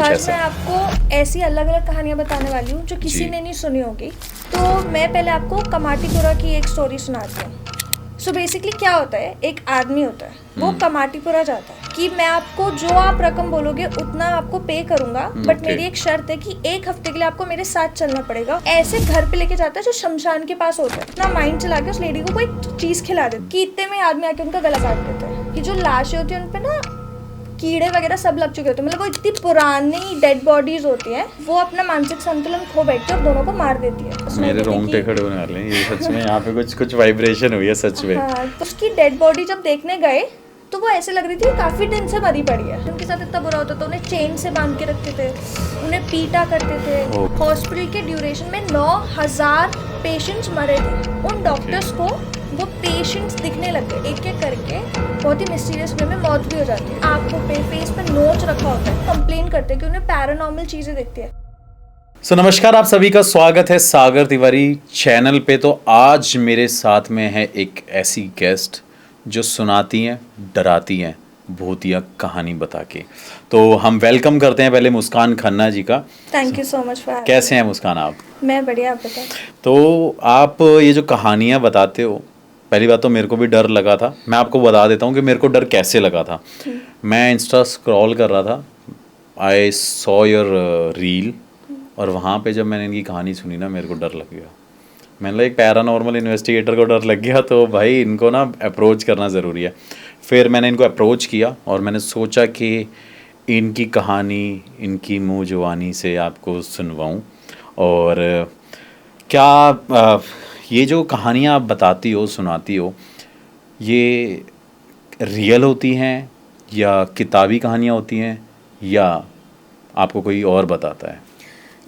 कुछ आज ऐसा। मैं आपको ऐसी अलग अलग कहानियां बताने वाली हूँ जो किसी जी। ने नहीं सुनी होगी। तो मैं पहले आपको कमाटीपुरा की एक स्टोरी सुनाती हूँ। सो बेसिकली क्या होता है, एक आदमी होता है, वो कमाटीपुरा जाता है कि मैं आपको जो आप रकम बोलोगे उतना आपको पे करूंगा, बट Okay. मेरी एक शर्त है कि एक हफ्ते के लिए आपको मेरे साथ चलना पड़ेगा। ऐसे घर पे लेके जाता है जो शमशान के पास होता है। अपना माइंड चला के उस लेडी को कोई चीज खिला देते कि इतने में आदमी आके उनका गला काट देते हैं। कि जो लाशें होती है उनपे ना कीड़े वगैरह सब लग चुके होते हैं, मतलब वो इतनी पुरानी डेड बॉडीज होती हैं, वो अपना मानसिक संतुलन खो बैठती है और दोनों को मार देती है। उसमें मेरे कहती है रोंगटे कि- खड़े होने वाले हैं ये सच में। यहाँ पे कुछ वाइब्रेशन हुई है सच में। हाँ, तो उसकी डेड बॉडी जब देखने गए तो वो ऐसे लग रही थी काफी दिन से मरी पड़ी है। उनके साथ इतना बुरा होता था, उन्हें चेन से बांध के रखते थे, उन्हें पीटा करते थे। हॉस्पिटल के ड्यूरेशन में 9,000 पेशेंट्स मरे थे। उन डॉक्टर्स को वो पेशेंट्स दिखने लग गए एक एक करके। बहुत ही मिस्टीरियस वे में मौत भी हो जाती है। आपको फेस पे नोच रखा होता है, कंप्लेन करते हैं कि उन्हें पैरानॉर्मल चीजें दिखती है। सो नमस्कार, आप सभी का स्वागत है सागर तिवारी चैनल पे। तो आज मेरे साथ में है एक ऐसी गेस्ट जो सुनाती हैं, डराती हैं, भूतिया कहानी बता के। तो हम वेलकम करते हैं पहले मुस्कान खन्ना जी का। Thank you so much for. कैसे हैं मुस्कान आप? मैं बढ़िया, आप बताओ। तो आप ये जो कहानियाँ बताते हो, पहली बात तो मेरे को भी डर लगा था। मैं आपको बता देता हूँ कि मेरे को डर कैसे लगा था। मैं इंस्टा स्क्रॉल कर रहा था, आई सॉ योर रील, और वहाँ पे जब मैंने इनकी कहानी सुनी ना, मेरे को डर लग गया। मैंने लगा एक पैरानॉर्मल इन्वेस्टिगेटर को डर लग गया, तो भाई इनको ना अप्रोच करना ज़रूरी है। फिर मैंने इनको अप्रोच किया और मैंने सोचा कि इनकी कहानी इनकी मुँह जुबानी से आपको सुनवाऊँ। और क्या ये जो कहानियाँ आप बताती हो, सुनाती हो, ये रियल होती हैं या किताबी कहानियाँ होती हैं या आपको कोई और बताता है?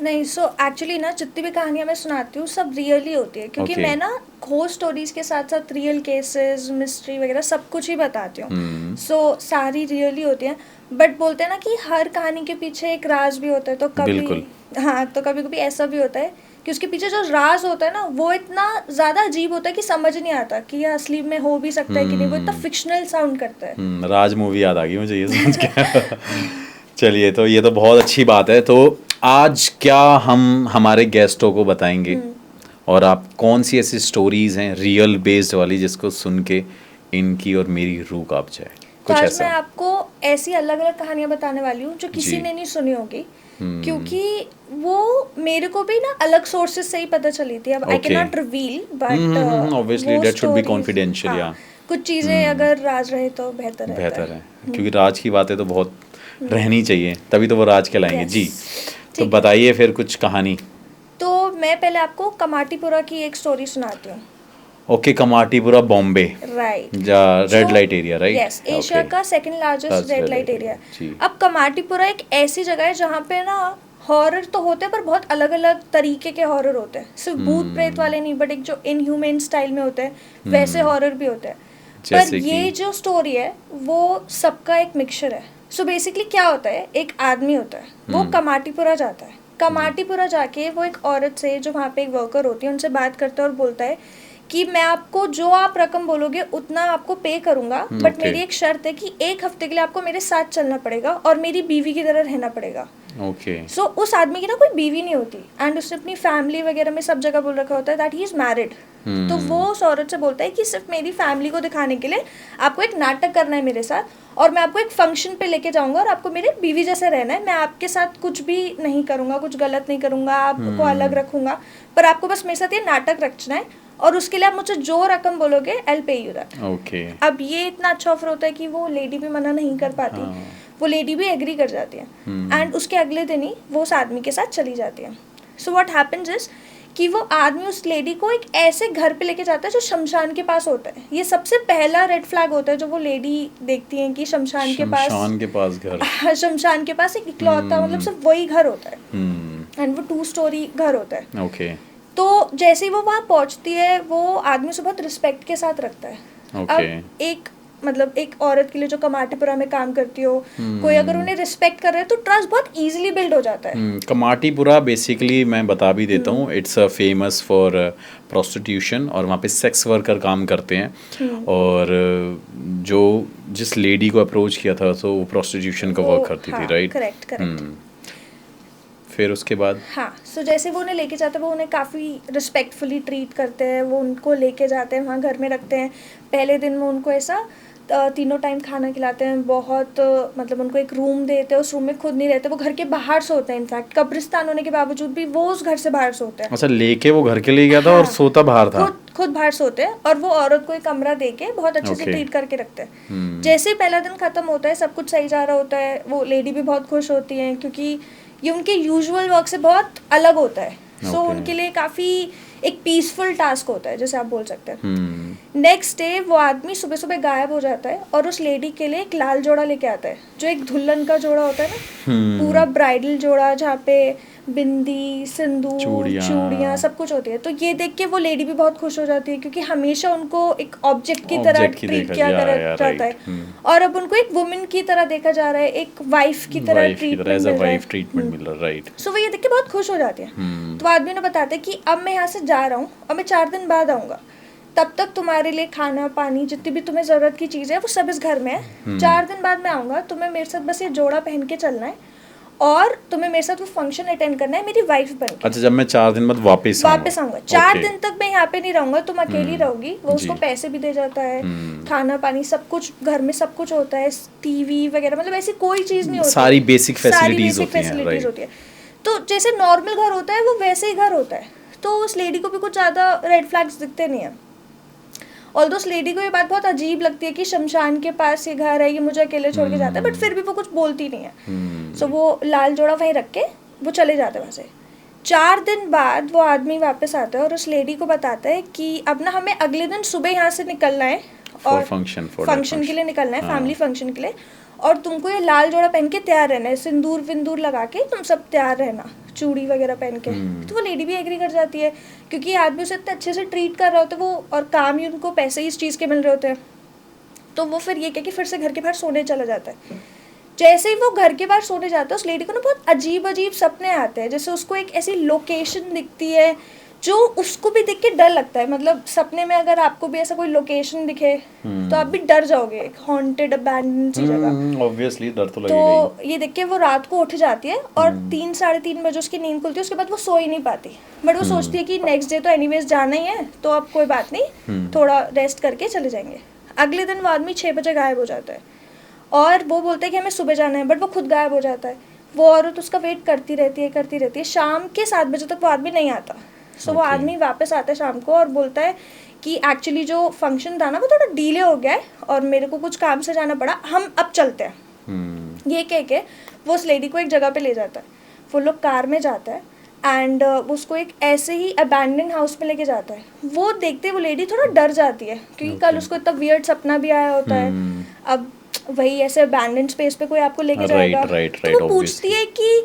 नहीं, सो एक्चुअली ना जितनी भी कहानियां मैं सुनाती हूँ सब रियली होती है, क्योंकि Okay. मैं ना घोस्ट स्टोरीज के साथ साथ रियल केसेस, मिस्ट्री वगैरह सब कुछ ही बताती हूँ। सो सारी रियली होती हैं। बट बोलते हैं ना कि हर कहानी के पीछे एक राज भी होता है। तो बिल्कुल। कभी हाँ, तो कभी कभी ऐसा भी होता है कि उसके पीछे जो राज होता है ना वो इतना ज़्यादा अजीब होता है कि समझ नहीं आता कि ये असली में हो भी सकता है कि नहीं। वो इतना फिक्शनल साउंड करता है। राज मूवी याद आ गई मुझे ये समझ के। चलिए, तो ये तो बहुत अच्छी बात है। तो आज क्या हम हमारे गेस्टों को बताएंगे, और आप कौन सी ऐसी स्टोरीज हैं रियल बेस्ड वाली जिसको सुन के इनकी और मेरी रूह कांप जाए, तो कुछ आज ऐसा? मैं आपको ऐसी अलग अलग कहानियां बताने वाली हूँ जो किसी जी। ने नहीं सुनी होगी, क्योंकि वो मेरे को भी ना अलग सोर्सेज से ही पता चली थी। अब I can Okay. Not reveal, but Obviously, that should be confidential, yeah. कुछ चीजें अगर राज रहे तो बेहतर रहता बेहतर है, क्योंकि राज की बातें तो बहुत रहनी चाहिए, तभी तो वो राज कहलाएंगे। Yes. जी, तो ठीक। बताइए फिर कुछ कहानी। तो मैं पहले आपको कमाटीपुरा की एक स्टोरी सुनाती हूँ। Okay, Kamathipura Bombay, right. Red light area, right? Yes, Asia का second largest red light area. अब कमाटीपुरा एक ऐसी जगह है जहाँ पे ना हॉरर तो होते हैं, पर बहुत अलग अलग तरीके के हॉरर होते हैं। सिर्फ भूत प्रेत वाले नहीं, बट एक जो इनह्यूमन स्टाइल में होते हैं वैसे हॉरर भी होते हैं। पर ये जो स्टोरी है वो सबका एक मिक्सचर है। सो बेसिकली क्या होता है, एक आदमी होता है, वो कमाटीपुरा जाता है। कमाटीपुरा जाके वो एक औरत से, जो वहाँ पे एक वर्कर होती है, उनसे बात करता है और बोलता है कि मैं आपको जो आप रकम बोलोगे उतना आपको पे करूंगा, बट मेरी एक शर्त है कि एक हफ्ते के लिए आपको मेरे साथ चलना पड़ेगा और मेरी बीवी की तरह रहना पड़ेगा। ओके। सो उस आदमी की ना कोई बीवी नहीं होती, एंड उसने अपनी फैमिली वगैरह में सब जगह बोल रखा होता है दैट ही इज मैरिड। तो वो उस औरत से बोलता है कि सिर्फ मेरी फैमिली को दिखाने के लिए आपको एक नाटक करना है मेरे साथ, और मैं आपको एक फंक्शन पे लेके जाऊंगा और आपको मेरे बीवी जैसे रहना है। मैं आपके साथ कुछ भी नहीं करूंगा, कुछ गलत नहीं करूंगा, आपको अलग रखूंगा, पर आपको बस मेरे साथ ये नाटक रखना है, और उसके लिए आप मुझे जो रकम बोलोगे I will pay you that. Okay. अब ये इतना अच्छा ऑफर होता है कि वो लेडी भी मना नहीं कर पाती। वो लेडी भी एग्री कर जाती है, एंड उसके अगले दिन ही वो उस आदमी के साथ चली जाती है। सो व्हाट हैपेंस इज कि वो आदमी उस लेडी को एक ऐसे घर पे लेके जाता है जो शमशान के पास होता है। ये सबसे पहला रेड फ्लैग होता है जो वो लेडी देखती है कि शमशान के पास घर, शमशान के पास एक इकलौता, मतलब सिर्फ वही घर होता है, एंड वो 2 स्टोरी घर होता है। ओके। तो जैसे ही वो वहाँ पहुँचती है, वो आदमी से बहुत रिस्पेक्ट के साथ रखता है। अब एक मतलब एक औरत के लिए जो कमाटीपुरा में काम करती हो, कोई अगर उन्हें रिस्पेक्ट कर रहा है तो ट्रस्ट बहुत इजीली बिल्ड हो जाता है। कमाटीपुरा बेसिकली मैं बता भी देता हूँ, it's a famous for prostitution, और वहाँ पे सेक्स वर्कर काम करते हैं। और जो जिस लेडी को अप्रोच किया था तो वो प्रोस्टिट्यूशन का वर्क करती थी, राइट? करेक्ट। फिर उसके बाद हाँ, सो जैसे वो उन्हें लेके जाते हैं, वो उन्हें काफ़ी रिस्पेक्टफुली ट्रीट करते हैं, वो उनको लेके जाते हैं वहाँ घर में रखते हैं। पहले दिन वो उनको ऐसा तीनों टाइम खाना खिलाते हैं, बहुत मतलब उनको एक रूम देते हैं, उस रूम में खुद नहीं रहते, वो घर के बाहर सोते हैं। इनफैक्ट कब्रिस्तान होने के बावजूद भी वो उस घर से बाहर सोते हैं। अच्छा, लेके वो घर के लिए गया था हाँ, और सोता बाहर था? खुद बाहर सोते हैं, और वो औरत को एक कमरा देके बहुत अच्छे से Okay. ट्रीट करके रखते हैं। जैसे ही पहला दिन खत्म होता है, सब कुछ सही जा रहा होता है, वो लेडी भी बहुत खुश होती है क्योंकि ये उनके यूजुअल वर्क से बहुत अलग होता है। सो Okay. उनके लिए काफ़ी एक पीसफुल टास्क होता है, जैसे आप बोल सकते हैं। हम्म। नेक्स्ट डे वो आदमी सुबह सुबह गायब हो जाता है और उस लेडी के लिए एक लाल जोड़ा लेके आता है, जो एक दुल्हन का जोड़ा होता है ना, पूरा ब्राइडल जोड़ा, जहाँ पे बिंदी, सिंदूर, चूड़ियाँ सब कुछ होती है। तो ये देख के वो लेडी भी बहुत खुश हो जाती है क्योंकि हमेशा उनको एक ऑब्जेक्ट की तरह ट्रीट किया जाता है, और अब उनको एक वुमेन की तरह देखा जा रहा है, एक वाइफ की तरह ट्रीटमेंट मिल रहा है। राइट। सो वो ये देख के बहुत खुश हो जाती है। तो आदमी उन्हें बताते हैं कि अब मैं यहाँ से जा रहा हूँ और मैं 4 दिन बाद आऊँगा, तब तक तुम्हारे लिए खाना पानी जितनी भी तुम्हें ज़रूरत की चीज़ है वो सब इस घर में है। 4 दिन बाद मैं आऊँगा, तुम्हें मेरे साथ बस ये जोड़ा पहन के चलना है और तुम्हें मेरे साथ वो फंक्शन अटेंड करना है मेरी वाइफ बन के। अच्छा, जब मैं 4 दिन बाद वापस आऊँगा 4 दिन तक मैं यहाँ पे नहीं रहूँगा, तुम अकेली रहोगी। वो उसको पैसे भी दे जाता है, खाना पानी सब कुछ, घर में सब कुछ होता है, टीवी वगैरह, मतलब ऐसी कोई चीज़ नहीं होती, सारी बेसिक फैसिलिटीज होती है। तो जैसे नॉर्मल घर होता है वो वैसे ही घर होता है। तो उस लेडी को भी कुछ ज़्यादा रेड फ्लैग्स दिखते नहीं है। ऑल्दो उस लेडी को ये बात बहुत अजीब लगती है कि शमशान के पास ये घर है, ये मुझे अकेले छोड़ के जाता है, बट फिर भी वो कुछ बोलती नहीं है। सो वो लाल जोड़ा वहीं रख के वो चले जाते हैं वहाँ से। 4 दिन बाद वो आदमी वापस आता है और उस लेडी को बताता है कि अब ना हमें अगले दिन सुबह यहाँ से निकलना है और फंक्शन के लिए निकलना है, फैमिली फंक्शन के लिए, और तुमको ये लाल जोड़ा पहन के तैयार रहना है, सिंदूर विंदूर लगा के तुम सब तैयार रहना, चूड़ी वगैरह पहन के। तो वो लेडी भी एग्री कर जाती है क्योंकि आदमी उसे इतने अच्छे से ट्रीट कर रहा होता है वो, और काम ही उनको पैसे ही इस चीज़ के मिल रहे होते हैं। तो वो फिर ये कह कि फिर से घर के बाहर सोने चला जाता है। जैसे ही वो घर के बाहर सोने जाता है, उस लेडी को ना बहुत अजीब अजीब सपने आते हैं, जैसे उसको एक ऐसी लोकेशन दिखती है जो उसको भी देख के डर लगता है। मतलब सपने में अगर आपको भी ऐसा कोई लोकेशन दिखे तो आप भी डर जाओगे, एक हॉन्टेड अबैंडन सी जगह, ऑब्वियसली डर तो लगेगा। तो ये देख के वो रात को उठ जाती है और 3 साढ़े 3 बजे उसकी नींद खुलती है। उसके बाद वो सो ही नहीं पाती, बट वो सोचती है कि नेक्स्ट डे तो एनीवेज जाना ही है, तो अब कोई बात नहीं, थोड़ा रेस्ट करके चले जाएंगे। अगले दिन वो आदमी 6 बजे गायब हो जाता है और वो बोलता है कि हमें सुबह जाना है, बट वो खुद गायब हो जाता है। वो औरत उसका वेट करती रहती है। शाम के 7 बजे तक वो आदमी नहीं आता। सो वो आदमी वापस आता है शाम को और बोलता है कि एक्चुअली जो फंक्शन था ना वो थोड़ा डिले हो गया है और मेरे को कुछ काम से जाना पड़ा, हम अब चलते हैं। ये कह के वो उस लेडी को एक जगह पे ले जाता है। वो लोग कार में जाता है एंड उसको एक ऐसे ही अबैंडन हाउस में लेके जाता है। वो देखते वो लेडी थोड़ा डर जाती है क्योंकि कल उसको इतना वियर्ड सपना भी आया होता है। अब वही ऐसे अबैंडन स्पेस पे कोई आपको लेके जाएगा, तो वो पूछती है कि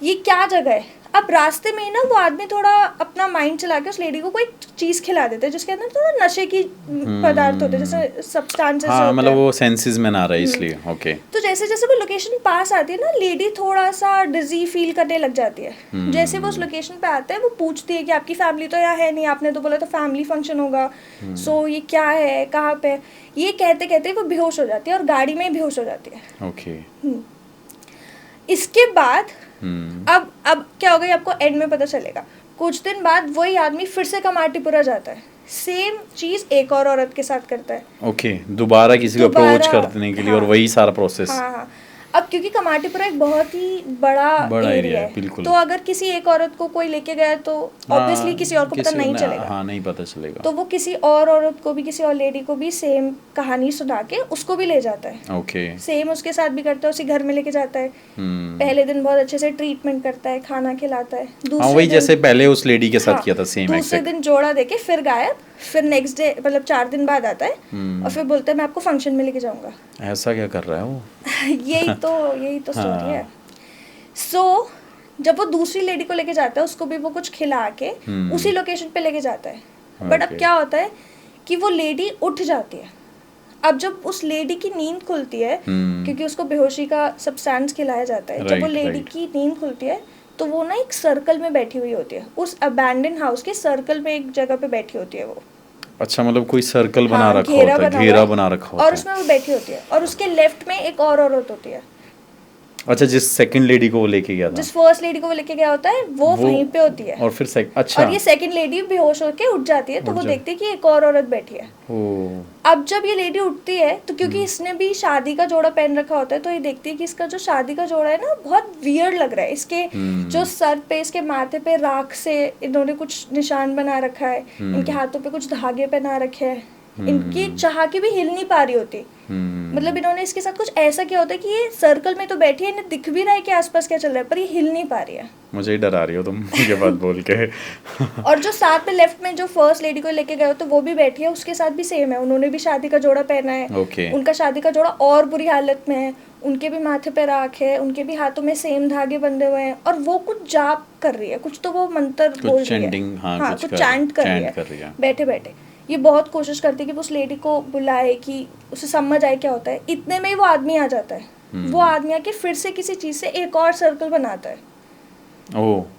ये क्या जगह है। अब रास्ते में ही ना वो आदमी थोड़ा अपना माइंड चला के उस लेडी को कोई चीज़ खिला देते हैं जिसके अंदर थोड़ा नशे की पदार्थ होते हैं, जैसे सब्सटेंसेस होते हैं। मतलब वो सेंसेस में ना रहा है इसलिए। ओके। तो जैसे जैसे वो लोकेशन पास आती है ना, लेडी थोड़ा सा डिजी फील करने लग जाती है। जैसे वो उस लोकेशन पे आते हैं, वो पूछती है कि आपकी फैमिली तो यहाँ है नहीं, आपने तो बोला तो फैमिली फंक्शन होगा, सो ये क्या है, कहाँ पे। ये कहते कहते वो बेहोश हो जाती है और गाड़ी में ही बेहोश हो जाती है। ओके। इसके बाद अब क्या होगा ये आपको एंड में पता चलेगा। कुछ दिन बाद वही आदमी फिर से कमाटीपुरा जाता है, सेम चीज एक और औरत के साथ करता है। ओके, दोबारा किसी को अप्रोच करने के लिए। और वही सारा प्रोसेस। हाँ। अब क्योंकि कमाटीपुरा एक बहुत ही बड़ा एरिया है, बिल्कुल। तो अगर किसी एक औरत को कोई लेके गया तो ऑब्वियसली किसी और को पता नहीं चलेगा। हाँ, नहीं पता चलेगा। तो वो किसी और औरत को भी, किसी और लेडी को भी सेम कहानी सुना के उसको भी ले जाता है। ओके। सेम उसके साथ भी करता है, उसी घर में लेके जाता है। पहले दिन बहुत अच्छे से ट्रीटमेंट करता है, खाना खिलाता है। दूसरे वही जैसे पहले उस लेडी के साथ किया था, सेम। दूसरे दिन जोड़ा देके फिर गायब, फिर नेक्स्ट डे मतलब 4 दिन बाद आता है और फिर बोलता है मैं आपको फंक्शन में लेके जाऊंगा। ऐसा क्या कर रहा है वो? यही तो स्टोरी है। सो जब वो दूसरी लेडी को लेके जाता है, उसको भी वो कुछ खिला के उसी लोकेशन पे लेके जाता है। बट अब क्या होता है कि वो लेडी उठ जाती है। अब जब उस लेडी की नींद खुलती है, क्योंकि उसको बेहोशी का सब्सटेंस खिलाया जाता है, जब वो लेडी की नींद खुलती है तो वो ना एक सर्कल में बैठी हुई होती है, उस अबैंडन हाउस के सर्कल में एक जगह पे बैठी होती है वो। अच्छा, मतलब कोई सर्कल बना रखा होता है, घेरा बना रखा होता है, और उसमें वो बैठी होती है और उसके लेफ्ट में एक और औरत होती है। अच्छा, जिस सेकंड लेडी को वो लेके गया था, जिस फर्स्ट लेडी को वो लेके गया होता है वो वहीं पे होती है। और फिर अच्छा, और ये सेकंड लेडी बेहोश होके उठ जाती है, तो वो देखती है कि एक और औरत बैठी है। ओ, अब जब ये लेडी उठती है तो क्योंकि इसने भी शादी का जोड़ा पहन रखा होता है, तो ये देखती है कि इसका जो शादी का जोड़ा है ना बहुत वियर्ड लग रहा है। इसके जो सर पे, इसके माथे पे राख से इन्होंने कुछ निशान बना रखा है, इनके हाथों पे कुछ धागे पहना रखे हैं, इनकी चाह के भी हिल नहीं पा रही होती। मतलब इन्होंने इसके साथ कुछ ऐसा किया होता है कि ये सर्कल में तो बैठी है, इन्हें दिख भी रहा है कि आसपास क्या चल रहा है, पर ये हिल नहीं पा रही है। मुझे ही डरा रही हो तुम ये बात बोल के। और जो साथ में लेफ्ट में जो फर्स्ट लेडी को लेके गए हो तो वो भी बैठी है, उसके साथ भी सेम है, उन्होंने भी शादी का जोड़ा पहना है। ओके। उनका शादी का जोड़ा और बुरी हालत में है, उनके भी माथे पे राख है, उनके भी हाथों में सेम धागे बंधे हुए हैं, और वो कुछ जाप कर रही है, कुछ तो वो मंत्र बोल रही है, हाँ कुछ चैंट कर रही है बैठे बैठे। ये बहुत कोशिश करती है कि वो उस लेडी को बुलाए, कि उसे समझ आए क्या होता है। इतने में ही वो आदमी आ जाता है। वो आदमी आके फिर से किसी चीज से एक और सर्कल बनाता है।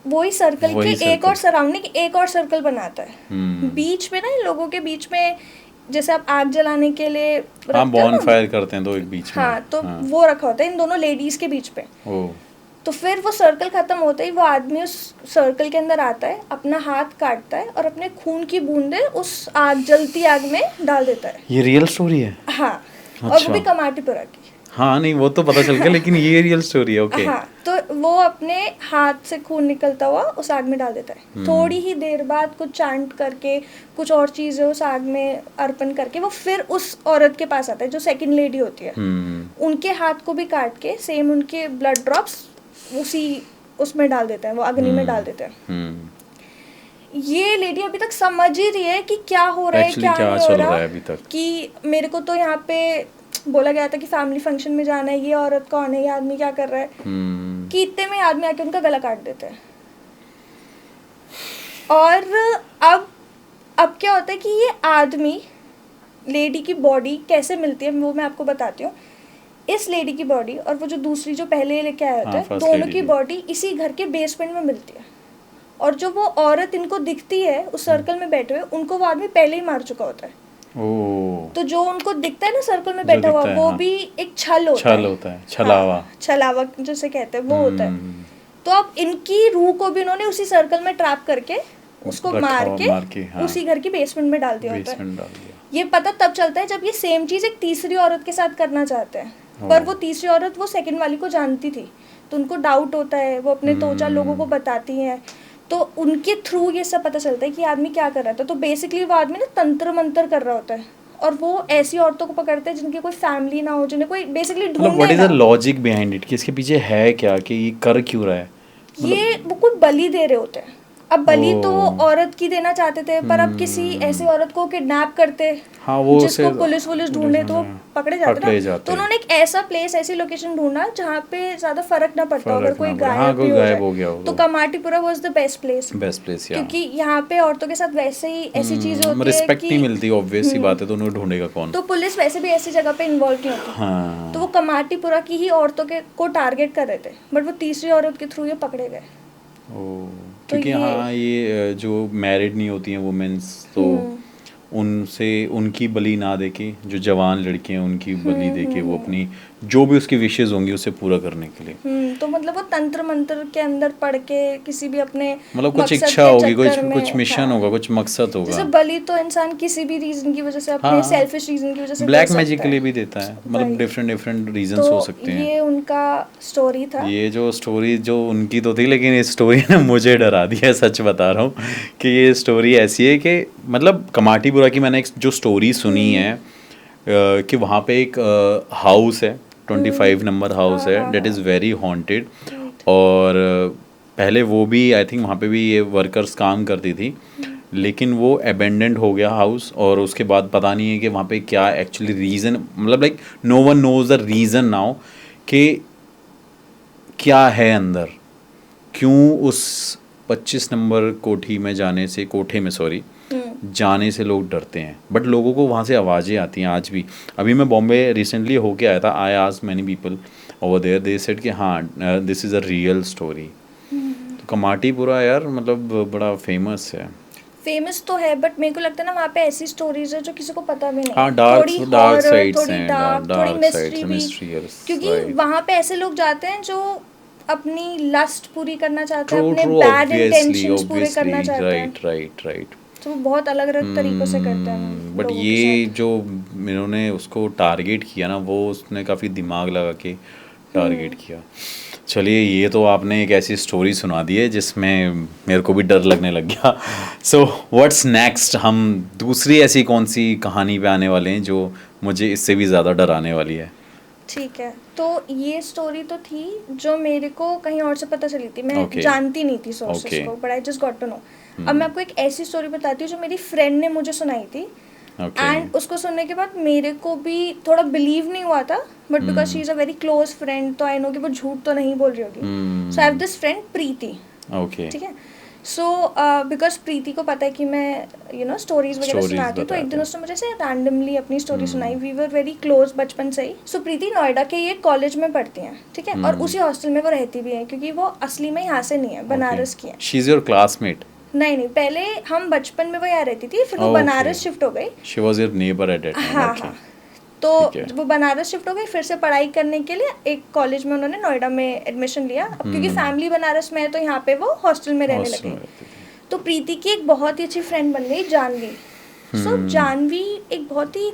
वही सर्कल के एक और सराउंडिंग एक और सर्कल बनाता है। बीच में ना, इन लोगों के बीच में जैसे आप आग जलाने के लिए बॉनफायर करते हैं तो एक बीच में, हाँ, तो वो रखा होता है इन दोनों लेडीज के बीच पे। तो फिर वो सर्कल खत्म होते ही वो आदमी उस सर्कल के अंदर आता है, अपना हाथ काटता है और अपने खून की बूंदें उस आग, जलती आग में डाल देता है। ये रियल स्टोरी है? हाँ। अच्छा। और वो भी कमाटीपुरा की। हाँ, नहीं वो तो पता चल गया, लेकिन ये रियल स्टोरी है। ओके। हाँ, तो वो अपने हाथ से खून निकलता हुआ उस आग में डाल देता है। थोड़ी ही देर बाद कुछ चांट करके, कुछ और चीजें उस आग में अर्पण करके वो फिर उस औरत के पास आता है जो सेकंड लेडी होती है। उनके हाथ को भी काट के सेम उनके ब्लड ड्रॉप्स उसी उसमें डाल देते हैं, वो अग्नि में डाल देते हैं। ये लेडी अभी तक समझ ही रही है कि क्या हो रहा है, क्या नहीं हो रहा है अभी तक। कि मेरे को तो यहाँ पे बोला गया था कि फैमिली फंक्शन में जाना है, ये औरत कौन है, ये आदमी क्या कर रहा है, कि इतने में आदमी आके उनका गला काट देते हैं। और अब क्या होता है कि ये आदमी, लेडी की बॉडी कैसे मिलती है वो मैं आपको बताती हूँ। इस लेडी की बॉडी और वो जो दूसरी जो पहले लेके आया होता है, दोनों की बॉडी इसी घर के बेसमेंट में मिलती है। और जो वो औरत इनको दिखती है उस सर्कल में बैठे हुए, उनको वो आदमी पहले ही मार चुका होता है। तो जो उनको दिखता है ना सर्कल में बैठा हुआ, वो भी एक छल होता है, छलावा जैसे कहते हैं, वो होता है। तो अब इनकी रूह को भी उन्होंने उसी सर्कल में ट्रैप करके उसको मार के उसी घर की बेसमेंट में डाल दिया होता है। ये पता तब चलता है जब ये सेम चीज एक तीसरी औरत के साथ करना चाहते हैं, पर वो तीसरी औरत वो सेकंड वाली को जानती थी, तो उनको डाउट होता है, वो अपने 2-4 लोगों को बताती हैं, तो उनके थ्रू ये सब पता चलता है कि आदमी क्या कर रहा था। तो बेसिकली वो आदमी ना तंत्र मंत्र कर रहा होता है, और वो ऐसी औरतों को पकड़ते हैं जिनकी कोई फैमिली ना हो, जिन्हें कोई बेसिकली ढूंढने ना। What is the logic behind it, कि इसके पीछे है क्या, कि ये कर क्यों रहा है? ये वो कोई बलि दे रहे होते हैं। अब बलि तो औरत की देना चाहते थे, पर अब किसी ऐसी औरत को किडनैप करते, हाँ, वो जिसको पुलिस ढूंढे तो वो पकड़े जाते ना। तो उन्होंने एक ऐसा प्लेस, ऐसी लोकेशन ढूंढा जहाँ पे ज्यादा फर्क ना पड़ता अगर कोई गायब हो गया। तो Kamathipura was the best place, क्योंकि यहाँ पे औरतों के साथ वैसे ही ऐसी चीजें होती है, रिस्पेक्ट नहीं मिलती, ऑब्वियस सी बात है, तो उन्हें ढूंढेगा कौन। तो पुलिस वैसे भी ऐसी जगह पे इन्वॉल्व नहीं होती। तो वो कमाटीपुरा की ही औरतों को टारगेट कर रहे थे, बट वो तीसरी औरत के थ्रू ये पकड़े गए। क्योंकि हाँ, ये जो मैरिड नहीं होती हैं वुमेन्स, तो उनसे उनकी बलि ना देके, जो जवान लड़के हैं उनकी बलि देके वो अपनी जो भी उसकी विशेष होंगी उसे पूरा करने के लिए। तो मतलब वो तंत्र मंत्र के अंदर पढ़ के किसी भी अपने मतलब कुछ इच्छा होगी, कुछ मिशन होगा, कुछ मकसद होगा। जैसे बलि तो इंसान किसी भी रीजन की वजह से, अपने सेल्फिश रीजन की वजह से, ब्लैक मैजिक के लिए भी देता है, मतलब डिफरेंट रीजंस हो सकते हैं। ये उनका स्टोरी था। ये जो स्टोरी जो उनकी तो थी, लेकिन ये स्टोरी ने मुझे डरा दिया, सच बता रहा हूँ कि ये स्टोरी ऐसी है कि मतलब कमाटीपुरा की मैंने एक जो स्टोरी सुनी है कि वहाँ पे एक हाउस है, 25 नंबर हाउस है, डेट इज़ वेरी हॉन्टेड। और पहले वो भी आई थिंक वहाँ पे भी ये वर्कर्स काम करती थी, लेकिन वो अबेंडेंड हो गया हाउस। और उसके बाद पता नहीं है कि वहाँ पे क्या एक्चुअली रीज़न, मतलब like no one knows the reason now कि क्या है अंदर, क्यों उस 25 नंबर कोठे में जाने से लोग डरते हैं। बट लोगों को वहाँ से आवाज़ें आती हैं आज भी। अभी मैं बॉम्बे रिसेंटली होके आया था, I asked many people over there, they said कि हाँ this is a real story. तो कमाटीपुरा यार मतलब बड़ा फेमस है। फेमस तो है बट मेरे को लगता है ना वहाँ पे ऐसी स्टोरीज है जो किसी को पता भी नहीं। हाँ, डार्क थोड़ी डार्क हॉरर, साइड्स थोड़ी हैं, डार्क, थोड़ी डार्क मिस्ट्री साइड्स, भी, मिस्ट्रियस, क्योंकि राइट। वहाँ पे ऐसे लोग जाते हैं जो अपनी लस्ट पूरी करना चाहते हैं, ट्रू अपने ट्रू, बैड ऑब्वियसली इंटेंशंस पूरे ऑब्वियसली, करना चाहते हैं, राइट राइट राइट। तो वो बहुत अलग अलग तरीकों से करते हैं बट लोगों के ये साथ। जो इन्होंने उसको टारगेट किया ना, वो उसने काफ़ी दिमाग लगा के टारगेट किया। चलिए, ये तो आपने एक ऐसी स्टोरी सुना दी है जिसमें मेरे को भी डर लगने लग गया। सो व्हाट्स नेक्स्ट, हम दूसरी ऐसी कौन सी कहानी पे आने वाले हैं जो मुझे इससे भी ज़्यादा डराने वाली है? ठीक है, तो ये स्टोरी तो थी जो मेरे को कहीं और से पता चली थी, मैं Okay. जानती नहीं थी सोर्सेस Okay. को, but I just got to know. अब मैं आपको एक ऐसी स्टोरी बताती हूँ जो मेरी फ्रेंड ने मुझे सुनाई थी, ओके। एंड उसको सुनने के बाद मेरे को भी थोड़ा बिलीव नहीं हुआ था, but because she is a very close friend, तो आई नो कि वो झूठ तो नहीं बोल रही होगी। So I have this friend Preeti, okay. ठीक है। सो बिकॉज प्रीति को पता है कि मैं स्टोरीज वगैरह Stories सुनाती हूँ, तो एक बताते दिन हैं। उसने मुझे से रैंडमली अपनी स्टोरी सुनाई। वी वर वेरी क्लोज बचपन से ही। सो प्रीति नोएडा के ये कॉलेज में पढ़ती हैं, ठीक है, और उसी हॉस्टल में वो रहती भी है, क्योंकि वो असली में यहाँ से नहीं है, बनारस की है। She is your classmate? नहीं नहीं, पहले हम बचपन में वो यहाँ रहती थी, फिर वो Okay. बनारस शिफ्ट हो गई। She was your neighbour at that time? हाँ ओके। हाँ, तो ठीक है। वो बनारस शिफ्ट हो गई, फिर से पढ़ाई करने के लिए एक कॉलेज में उन्होंने नोएडा में एडमिशन लिया। अब क्योंकि फैमिली बनारस में है तो यहाँ पे वो हॉस्टल में रहने हॉस्टल में लगी। रहती थी। तो प्रीति की एक बहुत ही अच्छी फ्रेंड बन गई, जानवी। सो जानवी एक बहुत ही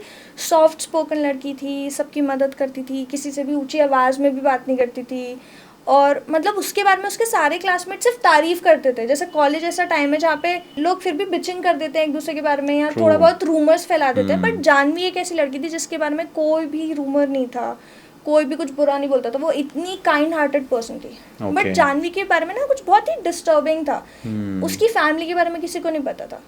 सॉफ्ट स्पोकन लड़की थी, सबकी मदद करती थी, किसी से भी ऊंची आवाज़ में भी बात नहीं करती थी, और मतलब उसके बारे में उसके सारे क्लासमेट सिर्फ तारीफ करते थे। जैसे कॉलेज ऐसा टाइम है जहाँ पे लोग फिर भी बिचिंग कर देते हैं एक दूसरे के बारे में, या True. थोड़ा बहुत रूमर्स फैला देते हैं, बट जानवी एक ऐसी लड़की थी जिसके बारे में कोई भी रूमर नहीं था, कोई भी कुछ बुरा नहीं बोलता था। वो इतनी काइंड हार्टेड पर्सन थी। But Okay. जानवी के बारे में ना कुछ बहुत ही डिस्टर्बिंग था। उसकी फैमिली के बारे में किसी को नहीं पता था।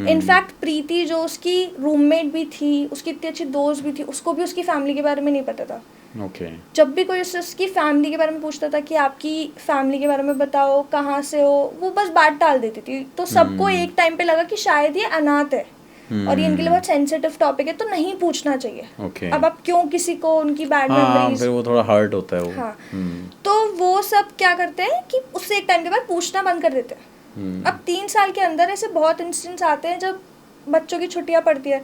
इनफैक्ट प्रीति जो उसकी रूममेट भी थी, उसकी इतनी अच्छी दोस्त भी थी, उसको भी उसकी फैमिली के बारे में नहीं पता था। ओके। जब भी कोई उसकी फैमिली के बारे में पूछता था कि आपकी फैमिली के बारे में बताओ, कहाँ से हो, वो बस बात टाल देती थी। तो सबको एक टाइम पे लगा कि शायद ये अनाथ है और ये इनके लिए बहुत सेंसिटिव टॉपिक है, तो नहीं पूछना चाहिए। ओके। अब आप क्यों किसी को उनकी बैड हाँ, मेमोरीज। फिर वो थोड़ा हर्ट होता है वो। हाँ, तो वो सब क्या करते हैं कि उससे एक टाइम के बाद पूछना बंद कर देते हैं। अब 3 साल के अंदर ऐसे बहुत इंस्टेंस आते हैं जब बच्चों की छुट्टियां पड़ती है,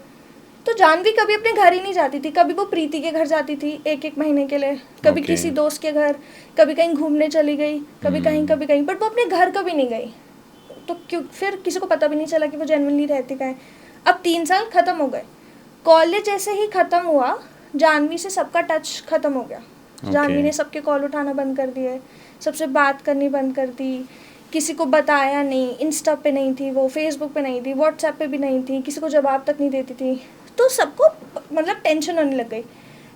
तो जानवी कभी अपने घर ही नहीं जाती थी। कभी वो प्रीति के घर जाती थी एक महीने के लिए, कभी Okay. किसी दोस्त के घर, कभी कहीं घूमने चली गई, कभी कहीं कभी कहीं, बट वो अपने घर कभी नहीं गई। तो क्यों, फिर किसी को पता भी नहीं चला कि वो जेन्युइनली रहती कहाँ है। अब 3 साल खत्म हो गए, कॉलेज जैसे ही खत्म हुआ, जानवी से सबका टच खत्म हो गया। जानवी ने सबके कॉल उठाना बंद कर दिए, सबसे बात करनी बंद कर दी, किसी को बताया नहीं, इंस्टा पे नहीं थी वो, फेसबुक पे नहीं थी, व्हाट्सएप पे भी नहीं थी, किसी को जवाब तक नहीं देती थी। तो सबको मतलब टेंशन होने लग गई।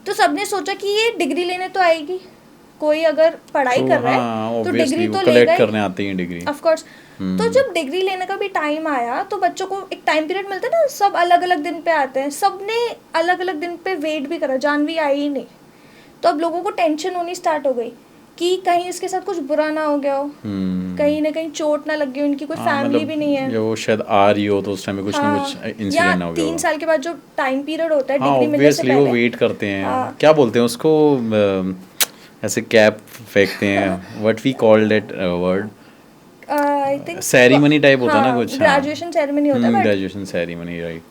तो सबने सोचा कि ये डिग्री लेने तो आएगी, कोई अगर पढ़ाई कर रहा है तो डिग्री तो लेगा, करने आते हैं डिग्री। Of course. तो जब डिग्री लेने का भी टाइम आया तो बच्चों को एक टाइम पीरियड मिलता है ना, सब अलग अलग दिन पे आते हैं, सबने अलग अलग दिन पे वेट भी करा, जानवी आई ही नहीं। तो अब लोगों को टेंशन होनी स्टार्ट हो गई कि कहीं इसके साथ कुछ बुरा ना हो गया हो, कहीं ना कहीं चोट ना लग गई हो, इनकी कोई फैमिली भी नहीं है। जो वो शायद आ रही हो तो उस टाइम पे कुछ ना कुछ इंसिडेंट ना हो गया 3 साल के बाद जो टाइम पीरियड होता है हाँ, डिग्री मिलने से ऑब्वियसली वो पहले, वेट करते हैं। हाँ। क्या बोलते हैं उसको, ऐसे कैप फेंकते हैं, what we called that word, I think ceremony type होता है ना कुछ। ग्रेजुएशन सेरेमनी होता है, ग्रेजुएशन सेरेमनी, राइट।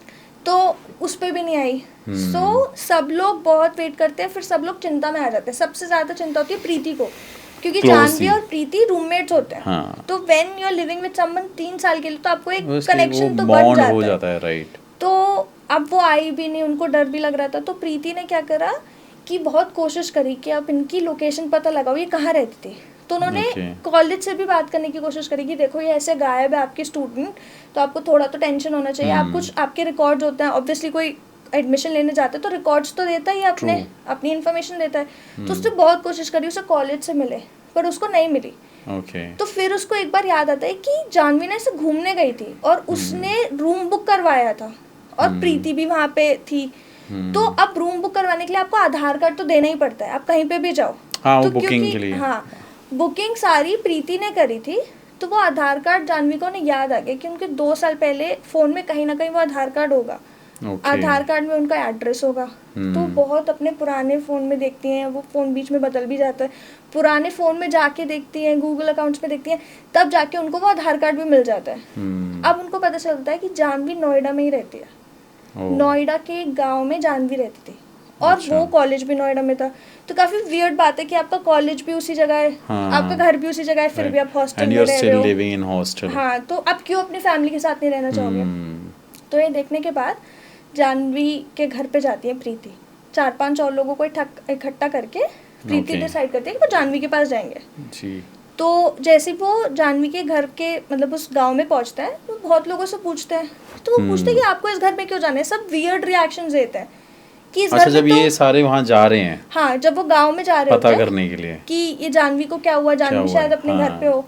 तो उस पे भी नहीं आई। सो सब लोग बहुत वेट करते हैं, फिर सब लोग चिंता में आ जाते हैं। सबसे ज्यादा चिंता होती है प्रीति को, क्योंकि जानवी और प्रीति रूममेट्स होते हैं। हाँ। तो when you are living with someone 3 साल के लिए, तो आपको एक उसके कनेक्शन तो वो बन बॉन्ड जाता हो है। जाता है, राइट। तो अब वो आई भी नहीं, उनको डर भी लग रहा था। तो प्रीति ने क्या करा कि बहुत कोशिश करी कि अब इनकी लोकेशन पता लगाओ, ये कहाँ रहती थी। तो उन्होंने कॉलेज से भी बात करने की कोशिश करी कि देखो ये ऐसे गायब है आपकी स्टूडेंट, तो आपको थोड़ा तो टेंशन होना चाहिए। आप कुछ, आपके रिकॉर्ड्स होते हैं, ऑब्वियसली कोई एडमिशन लेने जाते हैं तो रिकॉर्ड्स तो देता ही, अपनी इन्फॉर्मेशन देता है। तो उसने बहुत कोशिश करी उसे कॉलेज से मिले, पर उसको नहीं मिली। तो फिर उसको एक बार याद आता है कि जानवी ने ऐसे घूमने गई थी और उसने रूम बुक करवाया था, और प्रीति भी वहाँ पे थी। तो अब रूम बुक करवाने के लिए आपको आधार कार्ड तो देना ही पड़ता है, आप कहीं पे भी जाओ। हाँ, तो बुकिंग के लिए। हाँ, बुकिंग सारी प्रीति ने करी थी। तो वो आधार कार्ड जानवी को याद आ गया कि उनके 2 साल पहले फ़ोन में कहीं ना कहीं वो आधार कार्ड होगा। Okay. आधार कार्ड में उनका एड्रेस होगा। तो बहुत अपने पुराने फ़ोन में देखती हैं, वो फ़ोन बीच में बदल भी जाता है, पुराने फ़ोन में जाके देखती हैं, गूगल अकाउंट्स में देखती हैं, तब जाके उनको वो आधार कार्ड भी मिल जाता है। अब उनको पता चलता है कि जानवी नोएडा में ही रहती है। नोएडा के एक गाँव में जानवी रहती थी और वो कॉलेज भी नोएडा में था। तो काफ़ी वियर्ड बात है कि आपका कॉलेज भी उसी जगह है, आपका घर भी उसी जगह है, फिर भी आप हॉस्टल में रह रहे हो। हाँ, तो आप क्यों अपनी फैमिली के साथ नहीं रहना चाहोगे? तो ये देखने के बाद जानवी के घर पे जाती है प्रीति, 4-5 और लोगों को इकट्ठा करके प्रीति डिसाइड करती है कि वो जानवी के पास जाएंगे जी। तो जैसे वो जानवी के घर के मतलब उस गांव में पहुंचता है तो बहुत लोगों से पूछते हैं, तो वो पूछते हैं कि आपको इस घर में क्यों जाना है। सब वियर्ड रिएक्शंस देते हैं कि इस घर में, जब ये सारे वहाँ जा रहे हैं, हाँ, जब वो गांव में जा रहे पता करने के लिए कि ये जानवी को क्या हुआ, जानवी शायद अपने घर पे हो,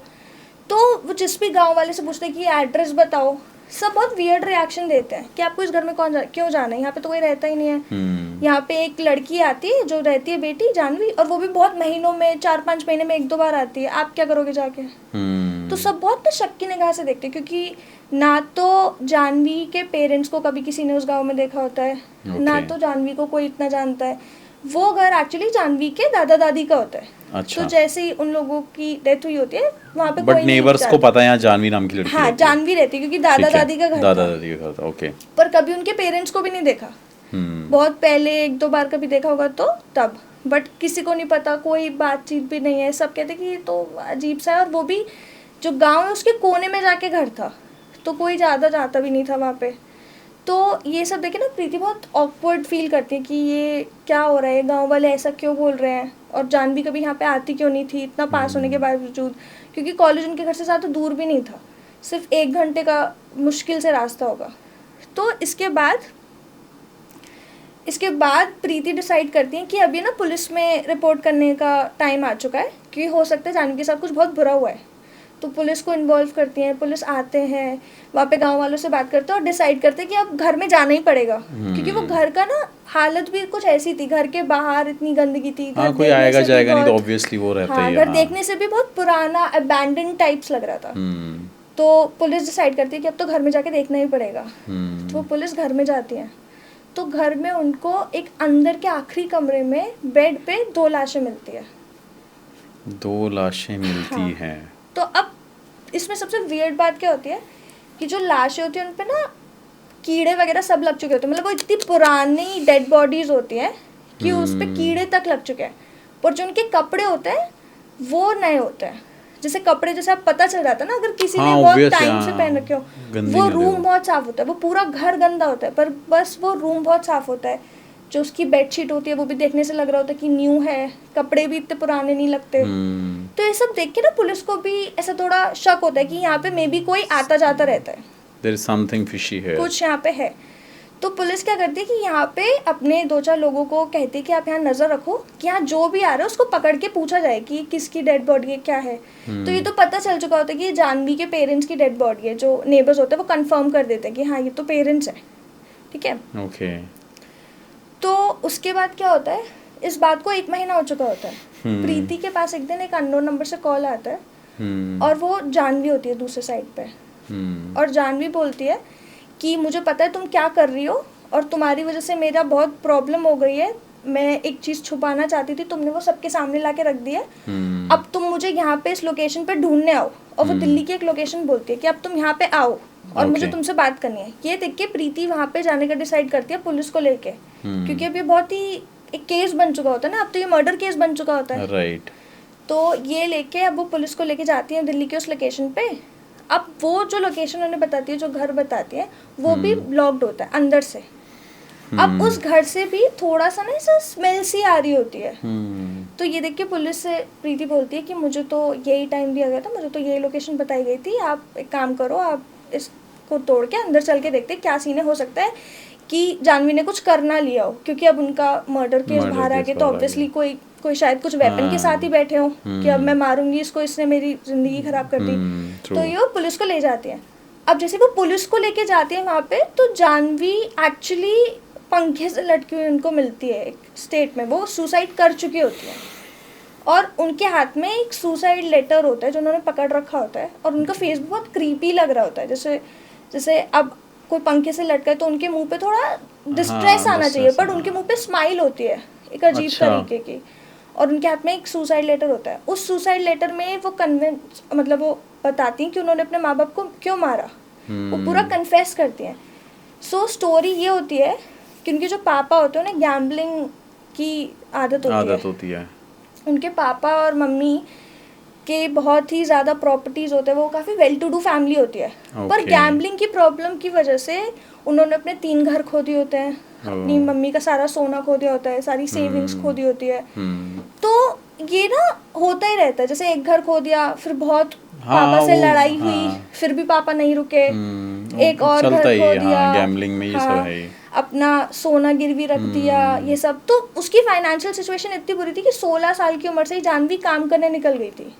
तो वो जिस भी गांव वाले से पूछते हैं कि एड्रेस बताओ, सब बहुत वियर्ड रिएक्शन देते हैं कि आपको इस घर में क्यों जाना है, यहाँ पे तो कोई रहता ही नहीं है। यहाँ पे एक लड़की आती है जो रहती है बेटी जानवी, और वो भी बहुत महीनों में, 4-5 महीने में 1-2 बार आती है, आप क्या करोगे जाके? तो सब बहुत शक की निगाह से देखते हैं, क्योंकि ना तो जानवी के पेरेंट्स को कभी किसी ने उस गाँव में देखा होता है, ना तो जानवी को कोई इतना जानता है। वो घर एक्चुअली जानवी के दादा दादी का होता है। अच्छा। तो जैसे ही उन लोगों की डेथ हुई होती है वहाँ पे बट नेबर्स को पता है यहाँ जानवी नाम की लड़की, हाँ, जानवी रहती है क्योंकि दादा दादी का घर था। दादा दादी का घर था, ओके। पर कभी उनके पेरेंट्स को भी नहीं देखा, बहुत पहले 1-2 बार कभी देखा होगा तो तब, बट किसी को नहीं पता, कोई बातचीत भी नहीं है। सब कहते कि ये तो अजीब सा है, और वो भी जो गाँव है उसके कोने में जाके घर था, तो कोई ज़्यादा जाता भी नहीं था वहाँ पे। तो ये सब देखे ना प्रीति बहुत ऑकवर्ड फील करती है कि ये क्या हो रहा है, गांव वाले ऐसा क्यों बोल रहे हैं, और जानवी कभी यहाँ पे आती क्यों नहीं थी इतना पास होने के बावजूद, क्योंकि कॉलेज उनके घर से ज़्यादा दूर भी नहीं था, सिर्फ 1 घंटे का मुश्किल से रास्ता होगा। तो इसके बाद प्रीति डिसाइड करती है कि अभी ना पुलिस में रिपोर्ट करने का टाइम आ चुका है, क्योंकि हो सकता है जानवी के साथ कुछ बहुत बुरा हुआ है। तो पुलिस को इन्वॉल्व करती हैं, पुलिस आते हैं, वहाँ पे गांव वालों से बात करते हैं और डिसाइड करते हैं कि अब घर में जाना ही पड़ेगा, क्योंकि वो घर का ना हालत भी कुछ ऐसी थी, घर के बाहर इतनी गंदगी थी, कोई आएगा जाएगा नहीं तो ऑब्वियसली वो रहता ही है। घर देखने से भी बहुत पुराना अबैंडन टाइप्स लग रहा था। तो पुलिस डिसाइड करती है कि अब तो घर में जाके देखना ही पड़ेगा। तो वो पुलिस घर में जाती है, तो घर में उनको एक अंदर के आखिरी कमरे में बेड पे 2 लाशें मिलती है। 2 लाशें मिलती हैं। तो अब इसमें सबसे वियर्ड बात क्या होती है कि जो लाशें होती हैं उन पे ना कीड़े वगैरह सब लग चुके होते हैं, मतलब वो इतनी पुरानी डेड बॉडीज होती हैं कि उस पे कीड़े तक लग चुके हैं, और जो उनके कपड़े होते हैं वो नए होते हैं। जैसे कपड़े जैसे आप पता चल जाता है ना अगर किसी ने बहुत टाइम से पहन रखे हो, वो रूम बहुत साफ होता है, वो पूरा घर गंदा होता है पर बस वो रूम बहुत साफ होता है। जो उसकी बेडशीट होती है वो भी देखने से लग रहा होता है कि न्यू है, कपड़े भी इतने पुराने नहीं लगते। तो ये सब देख के ना पुलिस को भी ऐसा थोड़ा शक होता है कि यहाँ पे मे बी कोई आता जाता रहता है, There is something fishy here. कुछ यहाँ पे है। तो पुलिस क्या करती है कि यहाँ पे अपने 2-4 लोगों को कहती है कि आप यहाँ नज़र रखो कि यहाँ जो भी आ रहा है उसको पकड़ के पूछा जाए कि किसकी डेड बॉडी है, क्या है। तो ये तो पता चल चुका होता है कि ये जानवी के पेरेंट्स की डेड बॉडी है। जो नेबर्स होते हैं वो कंफर्म कर देते हैं कि हाँ ये तो पेरेंट्स है, ठीक है। ओके। तो उसके बाद क्या होता है, इस बात को 1 महीना हो चुका होता है। प्रीति के पास एक दिन एक अननोन नंबर से कॉल आता है और वो जानवी होती है दूसरे साइड पे। और जानवी बोलती है कि मुझे पता है तुम क्या कर रही हो और तुम्हारी वजह से मेरा बहुत प्रॉब्लम हो गई है, मैं एक चीज़ छुपाना चाहती थी, तुमने वो सबके सामने ला के रख दी है, अब तुम मुझे यहाँ पे इस लोकेशन पे ढूंढने आओ। और वो दिल्ली की एक लोकेशन बोलती है कि अब तुम यहाँ पे आओ और मुझे तुमसे बात करनी है। ये देख के प्रीति वहाँ पे जाने का डिसाइड करती है पुलिस को लेके, क्योंकि अब ये बहुत ही एक केस बन चुका होता है ना, अब तो ये मर्डर केस बन चुका होता है। राइट। तो ये लेके अब वो पुलिस को लेके जाती है दिल्ली के उस लोकेशन पे। अब वो जो लोकेशन उन्हें बताती है, जो घर बताती है, वो भी लॉक्ड होता है अंदर से। अब उस घर से भी थोड़ा सा ना ऐसा स्मेल सी आ रही होती है। तो ये देख के पुलिस से प्रीति बोलती है कि मुझे तो यही टाइम दिया गया था, मुझे तो यही लोकेशन बताई गई थी, आप एक काम करो, आप इसको तोड़ के अंदर चल के देखते क्या सीन है। हो सकता है कि जानवी ने कुछ करना लिया हो, क्योंकि अब उनका मर्डर केस बाहर आ गया, तो ऑब्वियसली कोई शायद कुछ वेपन के साथ ही बैठे हो कि अब मैं मारूंगी इसको, इसने मेरी जिंदगी खराब कर दी। तो ये वो पुलिस को ले जाती है। अब जैसे वो पुलिस को लेके जाती है वहाँ पे, तो जानवी एक्चुअली पंखे से लटकी हुई उनको मिलती है एक स्टेट में, वो सुसाइड कर चुकी होती है और उनके हाथ में एक सुसाइड लेटर होता है जो उन्होंने पकड़ रखा होता है, और उनका फेस बहुत क्रीपी लग रहा होता है। जैसे अब कोई पंखे से लटका है तो उनके मुंह पे थोड़ा डिस्ट्रेस आना चाहिए, बट उनके मुंह पे स्माइल होती है एक अजीब तरीके की, और उनके हाथ में एक सुसाइड लेटर होता है। उस सुसाइड लेटर में वो कन्विंस मतलब वो बताती हैं कि उन्होंने अपने माँ बाप को क्यों मारा, वो पूरा कन्फेस करती हैं। सो स्टोरी ये होती है कि उनके जो पापा होते हैं उन्हें गैम्बलिंग की आदत होती है। उनके पापा और मम्मी के बहुत ही ज़्यादा प्रॉपर्टीज़ होते हैं, वो काफ़ी वेल टू डू फैमिली होती है, पर गैम्बलिंग की प्रॉब्लम की वजह से उन्होंने अपने 3 घर खो दिए होते हैं, अपनी मम्मी का सारा सोना खो दिया होता है, सारी सेविंग्स खो दी होती है। तो ये ना होता ही रहता है, जैसे एक घर खो दिया, फिर बहुत पापा से लड़ाई हुई, फिर भी पापा नहीं रुके, एक और घर खो दिया, गैम्बलिंग में ये सब है, अपना सोना गिरवी रख दिया, ये सब। तो उसकी फाइनेंशियल सिचुएशन इतनी बुरी थी कि 16 साल की उम्र से ही जानवी काम करने निकल गई थी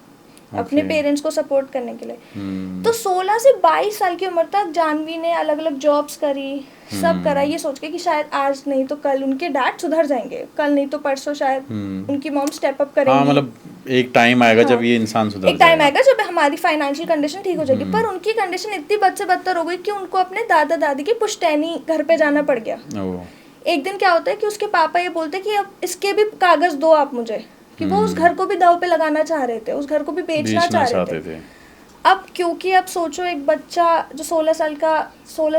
अपने पेरेंट्स को सपोर्ट करने के लिए। तो 16 से 22 साल की उम्र तक जानवी ने अलग अलग जॉब्स करी, सब करा, ये सोच के कि शायद आज नहीं तो कल उनके डैड सुधर जाएंगे, कल नहीं तो परसों शायद उनकी मॉम स्टेप अप करेंगी। मतलब एक टाइम आएगा जब ये इंसान सुधर एक टाइम आएगा जब हमारी फाइनेंशियल कंडीशन ठीक हो जाएगी। पर उनकी कंडीशन इतनी बद से बदतर हो गई कि उनको अपने दादा दादी की पुश्तैनी घर पे जाना पड़ गया। एक दिन क्या होता है कि उसके पापा ये बोलते कि अब इसके भी कागज दो आप मुझे, कि वो उस घर को भी दाव पे लगाना चाह रहे थे, उस घर को भी बेचना चाह रहे थे। अब क्योंकि अब सोचो एक बच्चा जो 16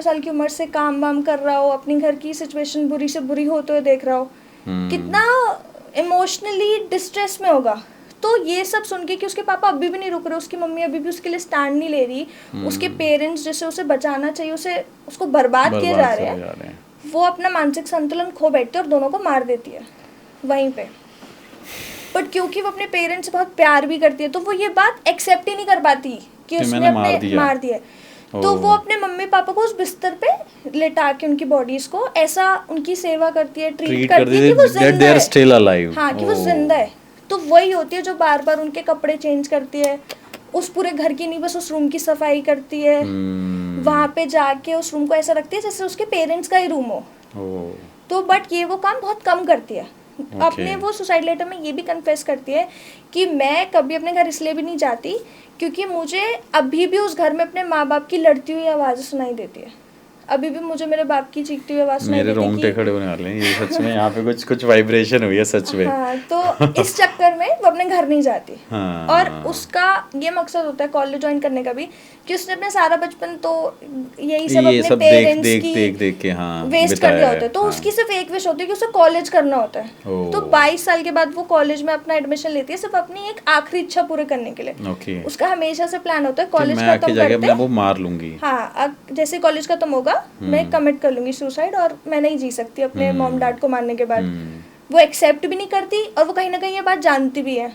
साल की उम्र से काम वाम कर रहा हो, अपनी घर की सिचुएशन बुरी से बुरी होते हुए देख रहा हो, कितना इमोशनली डिस्ट्रेस में होगा। तो ये सब सुन के कि उसके पापा अभी भी नहीं रुक रहे, उसकी मम्मी अभी भी उसके लिए स्टैंड नहीं ले रही, उसके पेरेंट्स जैसे उसे बचाना चाहिए उसको बर्बाद किए जा रहे हैं, वो अपना मानसिक संतुलन खो बैठती है और दोनों को मार देती है वहीं पे। बट क्योंकि वो अपने पेरेंट्स से बहुत प्यार भी करती है, तो वो ये बात एक्सेप्ट ही नहीं कर पाती कि उसने अपने मार दिया। तो वो अपने मम्मी पापा को उस बिस्तर पे लेटा के उनकी बॉडीज को ऐसा उनकी सेवा करती है, ट्रीट करती है कि वो जिंदा है। हाँ, कि वो जिंदा है। तो वही होती है जो बार बार उनके कपड़े चेंज करती है, उस पूरे घर की नहीं बस उस रूम की सफाई करती है, वहाँ पे जाके उस रूम को ऐसा रखती है जैसे उसके पेरेंट्स का ही रूम हो। तो बट ये वो काम बहुत कम करती है। अपने वो सुसाइड लेटर में ये भी कन्फेस करती है कि मैं कभी अपने घर इसलिए भी नहीं जाती क्योंकि मुझे अभी भी उस घर में अपने माँ बाप की लड़ती हुई आवाज़ें सुनाई देती है, अभी भी मुझे मेरे बाप की चीखती हुई आवाज़ सुनाई देती है। मेरे रोंगटे खड़े होने वाले हैं, ये सच में यहाँ पे कुछ वाइब्रेशन हुई है सच में। हाँ, तो इस चक्कर में वो अपने घर नहीं जाती। हाँ, और उसका ये मकसद होता है कॉलेज ज्वाइन करने का भी कि उसने अपना सारा बचपन तो यही सब अपने पेरेंट्स की देख के वेस्ट कर दिया होता है। तो उसकी सिर्फ एक विश होती है कि उसे कॉलेज करना होता है। तो 22 साल के बाद वो कॉलेज में अपना एडमिशन लेती है सिर्फ अपनी एक आखिरी इच्छा पूरे करने के लिए। उसका हमेशा से प्लान होता है कॉलेज खत्म करते वो मार लूंगी। हाँ, जैसे कॉलेज खत्म होगा मैं कमिट कर लूंगी सुसाइड और मैं नहीं जी सकती अपने मॉम डैड को मारने के बाद। वो एक्सेप्ट भी नहीं करती और वो कहीं ना कहीं ये बात जानती भी है।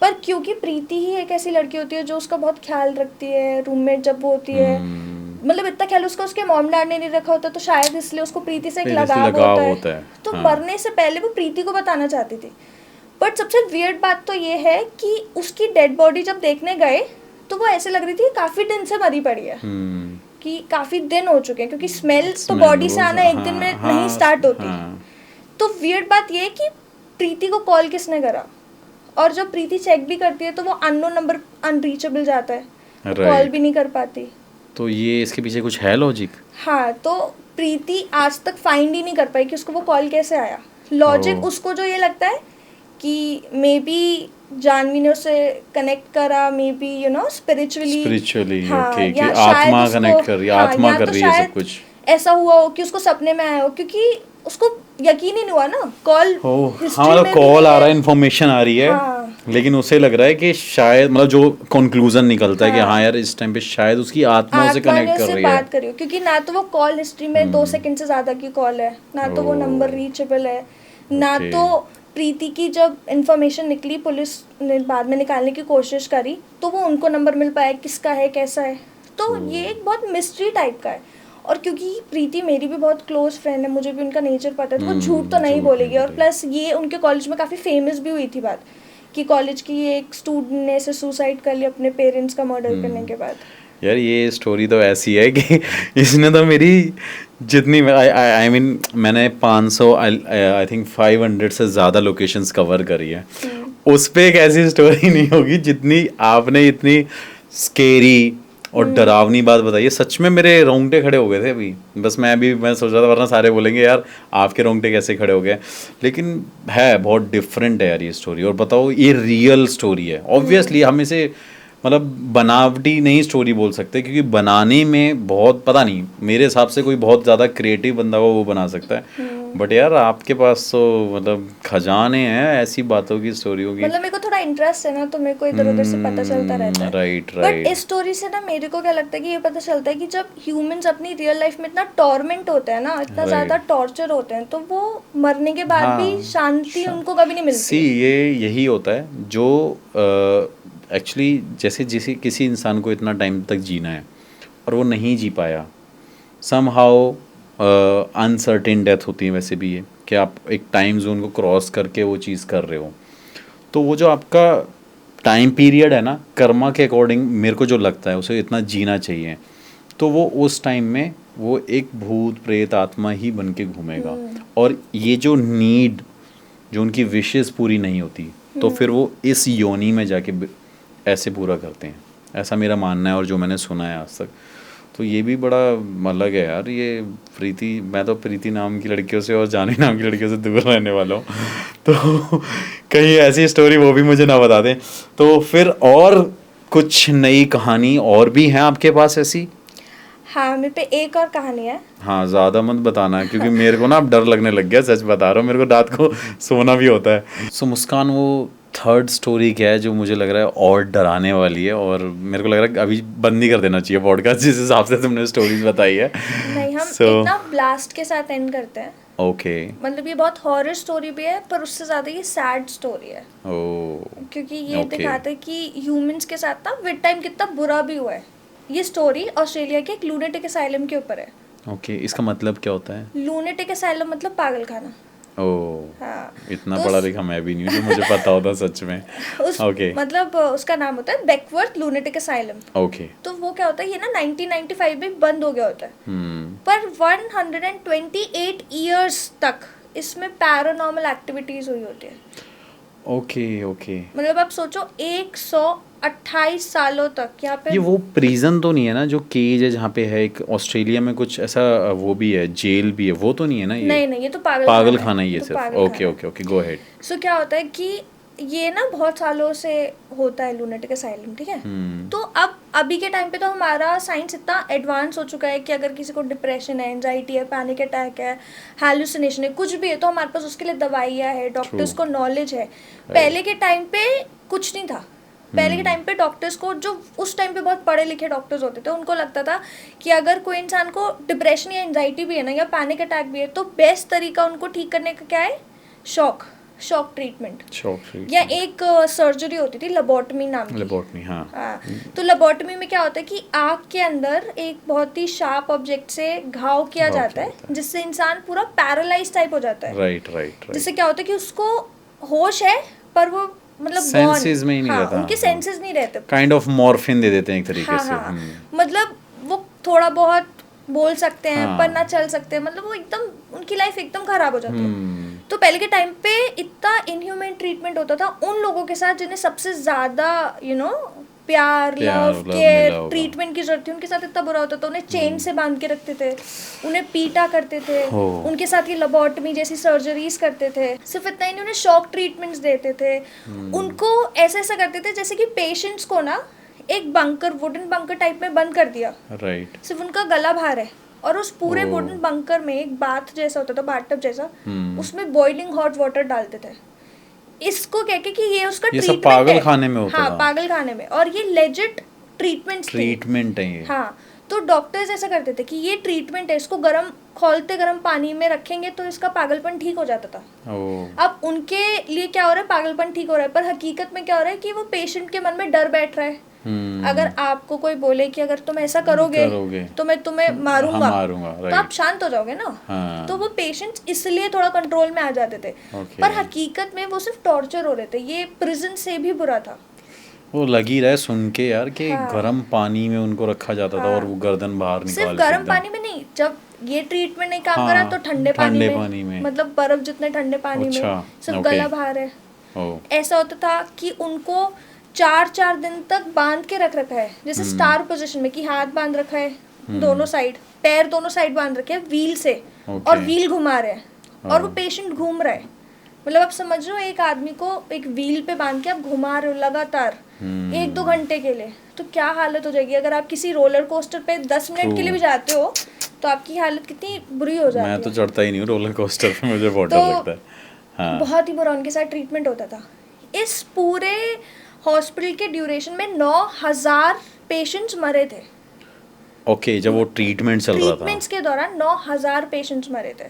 पर क्योंकि प्रीति ही एक ऐसी लड़की होती है जो उसका बहुत ख्याल रखती है, रूममेट जब वो होती है, मतलब इतना ख्याल उसके मॉम डैड ने नहीं रखा होता, तो शायद इसलिए उसको प्रीति से एक लगाव होता है। तो मरने से पहले वो प्रीति को बताना चाहती थी। बट सबसे वियर्ड बात तो ये है कि उसकी डेड बॉडी जब देखने गए तो वो ऐसे लग रही थी काफी दिन से मरी पड़ी है, कि काफी दिन हो चुके हैं, क्योंकि स्मेल तो बॉडी से आना एक दिन में नहीं स्टार्ट होती। तो वियर्ड बात ये है कि प्रीति को कॉल किसने करा, और जब प्रीति चेक भी करती है तो वो अननोन नंबर अनरीचेबल जाता है, कॉल भी नहीं कर पाती। तो ये इसके पीछे कुछ है लॉजिक? हाँ, तो प्रीति आज तक फाइंड ही नहीं कर पाई कि उसको वो कॉल कैसे आया। लॉजिक उसको जो ये लगता है कि मे बी जानवी ने उसे कनेक्ट करा, मे बी स्पिरिचुअली, हाँ, कि आत्मा कनेक्ट कर रही है, आत्मा कर रही है सब कुछ। ऐसा हुआ हो कि उसको सपने में आया हो, क्योंकि उसको यकीन ही नहीं हुआ ना, कॉल मतलब कॉल आ रहा है, इन्फॉर्मेशन आ रही है, लेकिन उसे लग रहा है कि शायद मतलब जो कंक्लूजन निकलता है कि हाँ यार इस टाइम पे शायद उसकी आत्मा से कनेक्ट कर रही है, बात करियो, क्योंकि ना तो वो कॉल हिस्ट्री में 2 सेकंड से ज्यादा की कॉल है, ना तो वो नंबर रीचेबल है, ना तो प्रीति की जब इन्फॉर्मेशन निकली पुलिस ने बाद में निकालने की कोशिश करी तो वो उनको नंबर मिल पाया किसका है कैसा है। तो ये एक बहुत मिस्ट्री टाइप का है। और क्योंकि प्रीति मेरी भी बहुत क्लोज फ्रेंड है, मुझे भी उनका नेचर पता है, तो वो झूठ तो नहीं बोलेगी। और प्लस ये उनके कॉलेज में काफ़ी फेमस भी हुई थी बात कि कॉलेज की एक स्टूडेंट ने ऐसे सुसाइड कर लिया अपने पेरेंट्स का मर्डर करने के बाद। यार ये स्टोरी तो ऐसी है कि इसने तो मेरी जितनी आई मीन मैंने 500 आई थिंक 500 से ज़्यादा लोकेशंस कवर करी है, उस पर एक ऐसी स्टोरी नहीं होगी जितनी आपने इतनी स्केरी और डरावनी बात बताइए, सच में मेरे रोंगटे खड़े हो गए थे अभी। बस मैं सोच रहा था, वरना सारे बोलेंगे यार आपके रोंगटे कैसे खड़े हो गए, लेकिन है बहुत डिफरेंट है यार ये स्टोरी। और बताओ, ये रियल स्टोरी है। ऑब्वियसली हम इसे मतलब बनावटी नहीं स्टोरी बोल सकते, क्योंकि बनाने में बहुत, पता नहीं, मेरे हिसाब से कोई बहुत ज़्यादा क्रिएटिव बंदा हो वो बना सकता है। बट यार आपके पास तो मतलब खजाने हैं ऐसी बातों की, स्टोरियों की। मतलब मेरे को थोड़ा इंटरेस्ट है ना, तो मेरे को इधर उधर से पता चलता रहता है। Right but right. इस स्टोरी से ना मेरे को क्या लगता है कि ये पता चलता है कि जब ह्यूमंस अपनी रियल लाइफ में इतना टॉर्मेंट होते हैं ना, इतना ज़्यादा टॉर्चर होते हैं, तो वो मरने के बाद भी शांति उनको कभी नहीं मिलती। ये यही होता है जो एक्चुअली जैसे जैसे किसी इंसान को इतना टाइम तक जीना है और वो नहीं जी पाया, समहाउ अनसर्टेन डेथ होती है वैसे भी ये, कि आप एक टाइम जोन को क्रॉस करके वो चीज़ कर रहे हो। तो वो जो आपका टाइम पीरियड है ना, कर्मा के अकॉर्डिंग मेरे को जो लगता है उसे इतना जीना चाहिए, तो वो उस टाइम में वो एक भूत प्रेत आत्मा ही बन के घूमेगा। और ये जो नीड, जो उनकी विशेस पूरी नहीं होती, तो फिर वो इस योनि में जाके ऐसे पूरा करते हैं, ऐसा मेरा मानना है और जो मैंने सुना है आज तक। तो ये भी बड़ा अलग है यार ये प्रीति। मैं तो प्रीति नाम की लड़कियों से और जानी नाम की लड़कियों से दूर रहने वाला हूँ, तो कहीं ऐसी स्टोरी वो भी मुझे ना बता दें। तो फिर और कुछ नई कहानी और भी हैं आपके पास ऐसी? हाँ, मेरे पे एक और कहानी है। हाँ, ज़्यादा मत बताना क्योंकि मेरे को ना अब डर लगने लग गया, सच बता रहा हूँ, मेरे को रात को सोना भी होता है। सो मुस्कान, वो थर्ड स्टोरी क्या है जो मुझे लग रहा है और डराने वाली है, और मेरे को लग रहा है अभी बंद ही कर देना चाहिए पॉडकास्ट जिस हिसाब से तुमने स्टोरीज बताई है। नहीं, हम एक ना ब्लास्ट के साथ एंड करते हैं। ओके। मतलब ये बहुत हॉरर स्टोरी भी है, पर उससे ज़्यादा ये सैड स्टोरी है। क्योंकि ये दिखाता है कि ह्यूमंस के साथ ना विद टाइम कितना बुरा भी हुआ है। ये स्टोरी ऑस्ट्रेलिया के एक लूनेटिक असाइलम के ऊपर है। ओके, इसका मतलब क्या होता है? लूनेटिक असाइलम मतलब पागल खाना। हाँ, इतना पढ़ा लिखा मैं भी नहीं हूँ जो मुझे पता होता सच में। ओके। मतलब उसका नाम होता है बेकवर्थ लूनेटिक असाइलम। ओके। तो वो क्या होता है, ये ना 1995 में बंद हो गया होता है। पर 128 इयर्स तक इसमें पैरानॉर्मल एक्टिविटीज हुई होती है। ओके। मतलब आप सोचो 128 सालों तक यहाँ पे। ये वो प्रिजन तो नहीं है ना जो केज है जहाँ पे है एक ऑस्ट्रेलिया में कुछ ऐसा, वो भी है, जेल भी है, वो तो नहीं है ना ये? नहीं, ये तो पागल खाना ही है सिर्फ। Okay, go ahead. सो क्या होता है कि ये ना बहुत सालों से होता है लूनेटिक असाइलम, ठीक है। तो अब अभी के टाइम पे तो हमारा साइंस इतना एडवांस हो चुका है कि अगर किसी को डिप्रेशन है, एंजाइटी है, पैनिक अटैक है, हैलुसिनेशन है, कुछ भी है, तो हमारे पास उसके लिए दवाइयाँ है, डॉक्टर्स को नॉलेज है। पहले के टाइम पे कुछ नहीं था। पहले के टाइम पे डॉक्टर्स को, जो उस टाइम पे बहुत पढ़े लिखे डॉक्टर्स होते थे, उनको लगता था कि अगर कोई इंसान को डिप्रेशन या एंजाइटी भी है ना, या पैनिक अटैक भी है, तो बेस्ट तरीका उनको ठीक करने का क्या है? Shock treatment. या एक सर्जरी होती थी लेबोटमी नाम की। लेबोटमी, हाँ। तो लेबोटमी में क्या होता है कि आँख के अंदर एक बहुत ही शार्प ऑब्जेक्ट से घाव किया जाता है, जिससे इंसान पूरा पैरालाइज टाइप हो जाता है। राइट। जिससे क्या होता है कि उसको होश है पर वो मतलब सेंसेस में ही नहीं रहता। उनके सेंसेस नहीं रहते। काइंड ऑफ मॉर्फिन दे देते हैं एक तरीके से। मतलब वो थोड़ा बहुत बोल सकते हैं पर ना चल सकते हैं, मतलब वो एकदम उनकी लाइफ एकदम खराब हो जाती है। तो पहले के टाइम पे इतना इनह्यूमन ट्रीटमेंट होता था उन लोगों के साथ जिन्हें सबसे ज्यादा प्यार, लव, केयर, ट्रीटमेंट की जरूरत थी, उनके साथ इतना बुरा होता था। उन्हें चेन से बांध के रखते थे, उन्हें पीटा करते थे, उनके साथ ये लेबोटमी जैसी सर्जरीज करते थे। सिर्फ इतना ही नहीं, उन्हें शॉक ट्रीटमेंट्स देते थे। उनको ऐसा करते थे जैसे कि पेशेंट्स को ना एक बंकर, वुडन बंकर टाइप में बंद कर दिया। सिर्फ उनका गला बाहर है और उस पूरे वुडन बंकर में एक बाथ जैसा होता था, बाथटब जैसा, उसमें बॉइलिंग हॉट वाटर डालते थे। इसको कह के कि ये उसका ट्रीटमेंट है। पागल खाने में होता था। हाँ, पागल खाने में। और ये लेजिट ट्रीटमेंट है ये। हाँ, तो डॉक्टर्स ऐसा करते थे कि ये ट्रीटमेंट है, इसको खौलते गर्म पानी में रखेंगे तो इसका पागलपन ठीक हो जाता था। अब उनके लिए क्या हो रहा है, पागलपन ठीक हो रहा है, पर हकीकत में क्या हो रहा है कि वो पेशेंट के मन में डर बैठ रहा है। अगर आपको कोई बोले कि अगर तुम ऐसा करोगे तो मैं तुम्हें मारूंगा, तो आप शांत हो जाओगे ना। तो वो पेशेंट्स इसलिए थोड़ा कंट्रोल में आ जाते थे। पर हकीकत में वो सिर्फ टॉर्चर हो रहे थे। ये प्रिजन से भी बुरा था। वो लगी रहा है सुन के यार कि गर्म पानी में उनको रखा जाता था और वो गर्दन बाहर निकाल, सिर्फ गर्म पानी में नहीं, जब ये ट्रीटमेंट नहीं काम करा तो ठंडे पानी में, मतलब बर्फ जितने ठंडे पानी में, सिर्फ गला बाहर है। ऐसा होता था कि उनको 4 दिन तक बांध के रख रखा है, जैसे स्टार पोजीशन में, कि हाथ बांध रखा है दोनों साइड, पैर दोनों साइड बांध रखे हैं व्हील से, और व्हील घुमा रहे हैं और वो पेशेंट घूम रहा है। मतलब आप समझ रहे हो, एक आदमी को एक व्हील पे बांध के आप घुमा रहे हो लगातार 1-2 घंटे के लिए, तो क्या हालत हो जाएगी। अगर आप किसी रोलर कोस्टर पे 10 मिनट के लिए भी जाते हो तो आपकी हालत कितनी बुरी हो जाती है। मैं तो चढ़ता ही नहीं हूँ रोलर कोस्टर पे, मुझे बहुत डर लगता है। हाँ। बहुत ही बुरा उनके साथ ट्रीटमेंट होता था। इस पूरे हॉस्पिटल के ड्यूरेशन में 9,000 पेशेंट्स मरे थे। ओके, जब वो ट्रीटमेंट चल रहा था, ट्रीटमेंट्स के दौरान 9,000 पेशेंट्स मरे थे।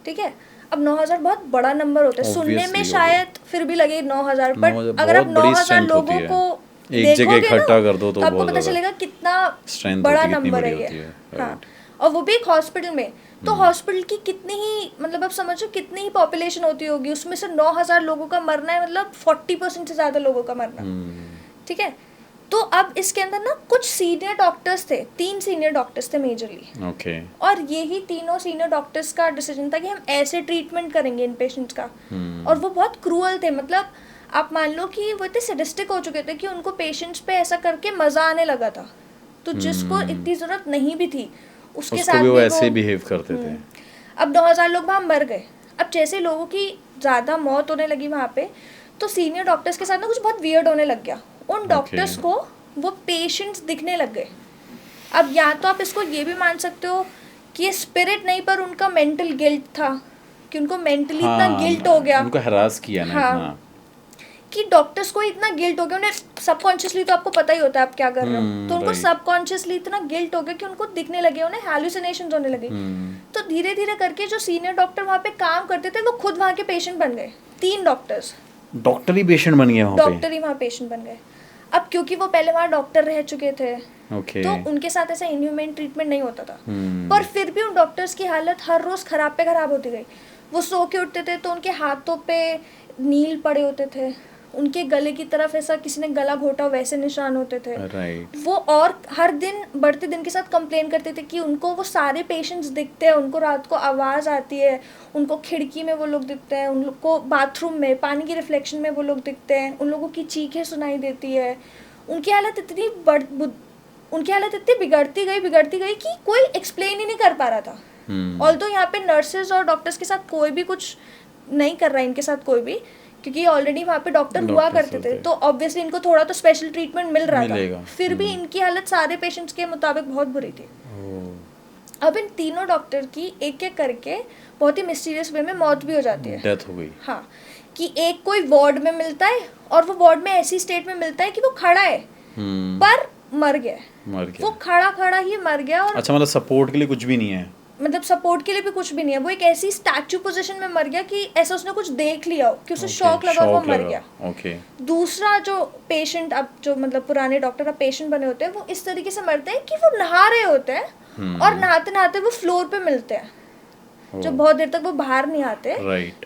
ठीक है, अब 9,000 बहुत बड़ा नंबर होता है सुनने में, शायद फिर भी लगे 9,000, बट अगर आप 9,000 लोगों को एक जगह इकट्ठा कर दो तो आपको पता चलेगा कितना बड़ा नंबर है ये। हाँ, और वो भी एक हॉस्पिटल में। तो हॉस्पिटल की कितनी ही, मतलब आप समझो कितनी ही पॉपुलेशन होती होगी, उसमें से 9,000 लोगों का मरना है, मतलब 40% से ज़्यादा लोगों का मरना। ठीक है, तो अब इसके अंदर ना कुछ सीनियर डॉक्टर्स थे, 3 सीनियर डॉक्टर्स थे मेजरली। ओके। और यही तीनों सीनियर डॉक्टर्स का डिसीजन था कि हम ऐसे ट्रीटमेंट करेंगे इन पेशेंट्स का। और वो बहुत क्रूअल थे, मतलब आप मान लो कि वो इतने सैडिस्टिक हो चुके थे कि उनको पेशेंट्स पे ऐसा करके मजा आने लगा था। तो जिसको इतनी जरूरत नहीं भी थी उसके साथ भी वो ऐसे बिहेव करते थे। अब 9,000 लोग वहाँ मर गए। अब जैसे लोगों की ज़्यादा मौत होने लगी वहाँ पे, तो सीनियर डॉक्टर्स के साथ ना कुछ बहुत वियर्ड होने लग गया। उन डॉक्टर्स को वो पेशेंट्स दिखने लग गए। अब या तो आप इसको ये भी मान सकते हो कि ये स्पिरिट नहीं, पर उनका मेंटल गिल्ट था, कि उनको मेंटली इतना गिल्ट हो गया, उनको हरास किया ना। हाँ, कि डॉक्टर्स को इतना गिल्ट हो गया, उन्हें सबकॉन्शियसली तो आपको पता ही होता है आप क्या कर रहे हो, तो उनको सबकॉन्शियसली इतना गिल्ट हो गया कि उनको दिखने लगे, उन्हें हैलुसिनेशंस होने लगे। तो धीरे धीरे करके जो सीनियर डॉक्टर वहाँ पे काम करते थे वो खुद वहाँ के पेशेंट बन गए। 3 डॉक्टर्स, डॉक्टर ही पेशेंट बन गए वहाँ पे। डॉक्टर ही वहाँ पेशेंट बन गए। अब क्योंकि वो पहले वहाँ डॉक्टर रह चुके थे, तो उनके साथ ऐसा इनह्यूमन ट्रीटमेंट नहीं होता था। पर फिर भी उन डॉक्टर्स की हालत हर रोज खराब पे खराब होती गई। वो सो के उठते थे तो उनके हाथों पे नील पड़े होते थे, उनके गले की तरफ ऐसा किसी ने गला घोटा वैसे निशान होते थे। वो और हर दिन बढ़ते दिन के साथ कंप्लेन करते थे कि उनको वो सारे पेशेंट्स दिखते हैं, उनको रात को आवाज़ आती है, उनको खिड़की में वो लोग दिखते हैं, उन लोग को बाथरूम में पानी की रिफ्लेक्शन में वो लोग दिखते हैं, उन लोगों की चीखें सुनाई देती है। उनकी हालत इतनी बिगड़ती गई कि कोई एक्सप्लेन ही नहीं कर पा रहा था। ऑल्दो यहाँ पे नर्सेज और डॉक्टर्स के साथ कोई भी कुछ नहीं कर रहा है, इनके साथ कोई भी, क्योंकि ऑलरेडी वहाँ पे डॉक्टर हुआ करते थे, तो ऑब्वियसली इनको थोड़ा तो स्पेशल ट्रीटमेंट मिल रहा था। फिर भी इनकी हालत सारे पेशेंट्स के मुताबिक बहुत बुरी थी। अब इन तीनों डॉक्टर की एक एक करके बहुत ही मिस्टीरियस वे में मौत भी हो जाती है, डेथ हो गई। हाँ, कि एक कोई वार्ड में मिलता है और वो वार्ड में ऐसी स्टेट में मिलता है कि वो खड़ा है पर मर गया। वो खड़ा ही मर गया। और अच्छा, मतलब सपोर्ट के लिए कुछ भी नहीं है, मतलब सपोर्ट के लिए भी कुछ भी नहीं है, वो एक ऐसी स्टैचू पोजीशन में मर गया कि ऐसा उसने कुछ देख लिया हो कि उसे शॉक लगा, वो मर गया। दूसरा जो पेशेंट, अब जो मतलब पुराने डॉक्टर अब पेशेंट बने होते हैं, वो इस तरीके से मरते हैं कि वो नहा रहे होते हैं और नहाते नहाते वो फ्लोर पे मिलते हैं, जो बहुत देर तक वो बाहर नहीं आते।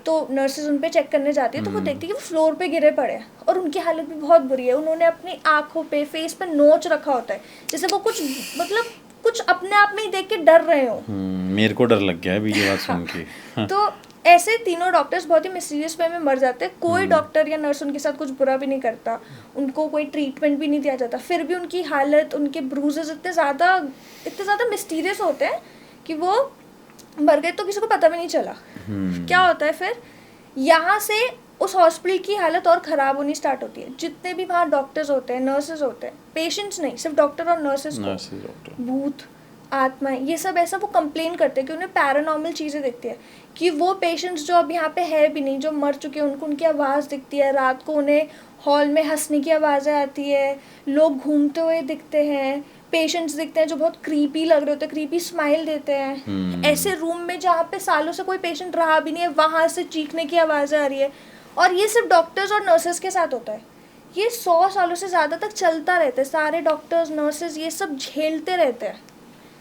तो नर्सेज उन पे चेक करने जाती है तो वो देखती है कि वो फ्लोर पे गिरे पड़े हैं और उनकी हालत भी बहुत बुरी है। उन्होंने अपनी आंखों पे, फेस पे नोच रखा होता है, जैसे वो कुछ मतलब कुछ अपने आप में ही देख के डर रहे हो। मेरे को डर लग गया है ये बात सुन के। तो ऐसे तीनों डॉक्टर्स बहुत ही मिस्टीरियस वे में मर जाते हैं। कोई डॉक्टर या नर्स उनके साथ कुछ बुरा भी नहीं करता, उनको कोई ट्रीटमेंट भी नहीं दिया जाता, फिर भी उनकी हालत, उनके ब्रूजेस इतने ज़्यादा मिस्टीरियस होते हैं कि वो मर गए तो किसी को पता भी नहीं चला। क्या होता है फिर, यहाँ से उस हॉस्पिटल की हालत और ख़राब होनी स्टार्ट होती है। जितने भी वहाँ डॉक्टर्स होते हैं, नर्सेज होते हैं, पेशेंट्स नहीं, सिर्फ डॉक्टर और नर्सेज को भूत, आत्माएं, ये सब ऐसा वो कंप्लेन करते हैं कि उन्हें पैरानॉर्मल चीज़ें दिखती है, कि वो पेशेंट्स जो अब यहाँ पे है भी नहीं, जो मर चुके हैं, उनको उनकी आवाज़ दिखती है, रात को उन्हें हॉल में हंसने की आवाज़ें आती है, लोग घूमते हुए दिखते हैं, पेशेंट्स दिखते हैं जो बहुत क्रीपी लग रहे होते हैं, क्रीपी स्माइल देते हैं। ऐसे रूम में जहाँ पे सालों से कोई पेशेंट रहा भी नहीं है, वहाँ से चीखने की आवाज़ें आ रही है। और ये सिर्फ डॉक्टर्स और नर्सेज के साथ होता है। ये 100 सालों से ज़्यादा तक चलता रहता है। सारे डॉक्टर्स, नर्सेज ये सब झेलते रहते हैं,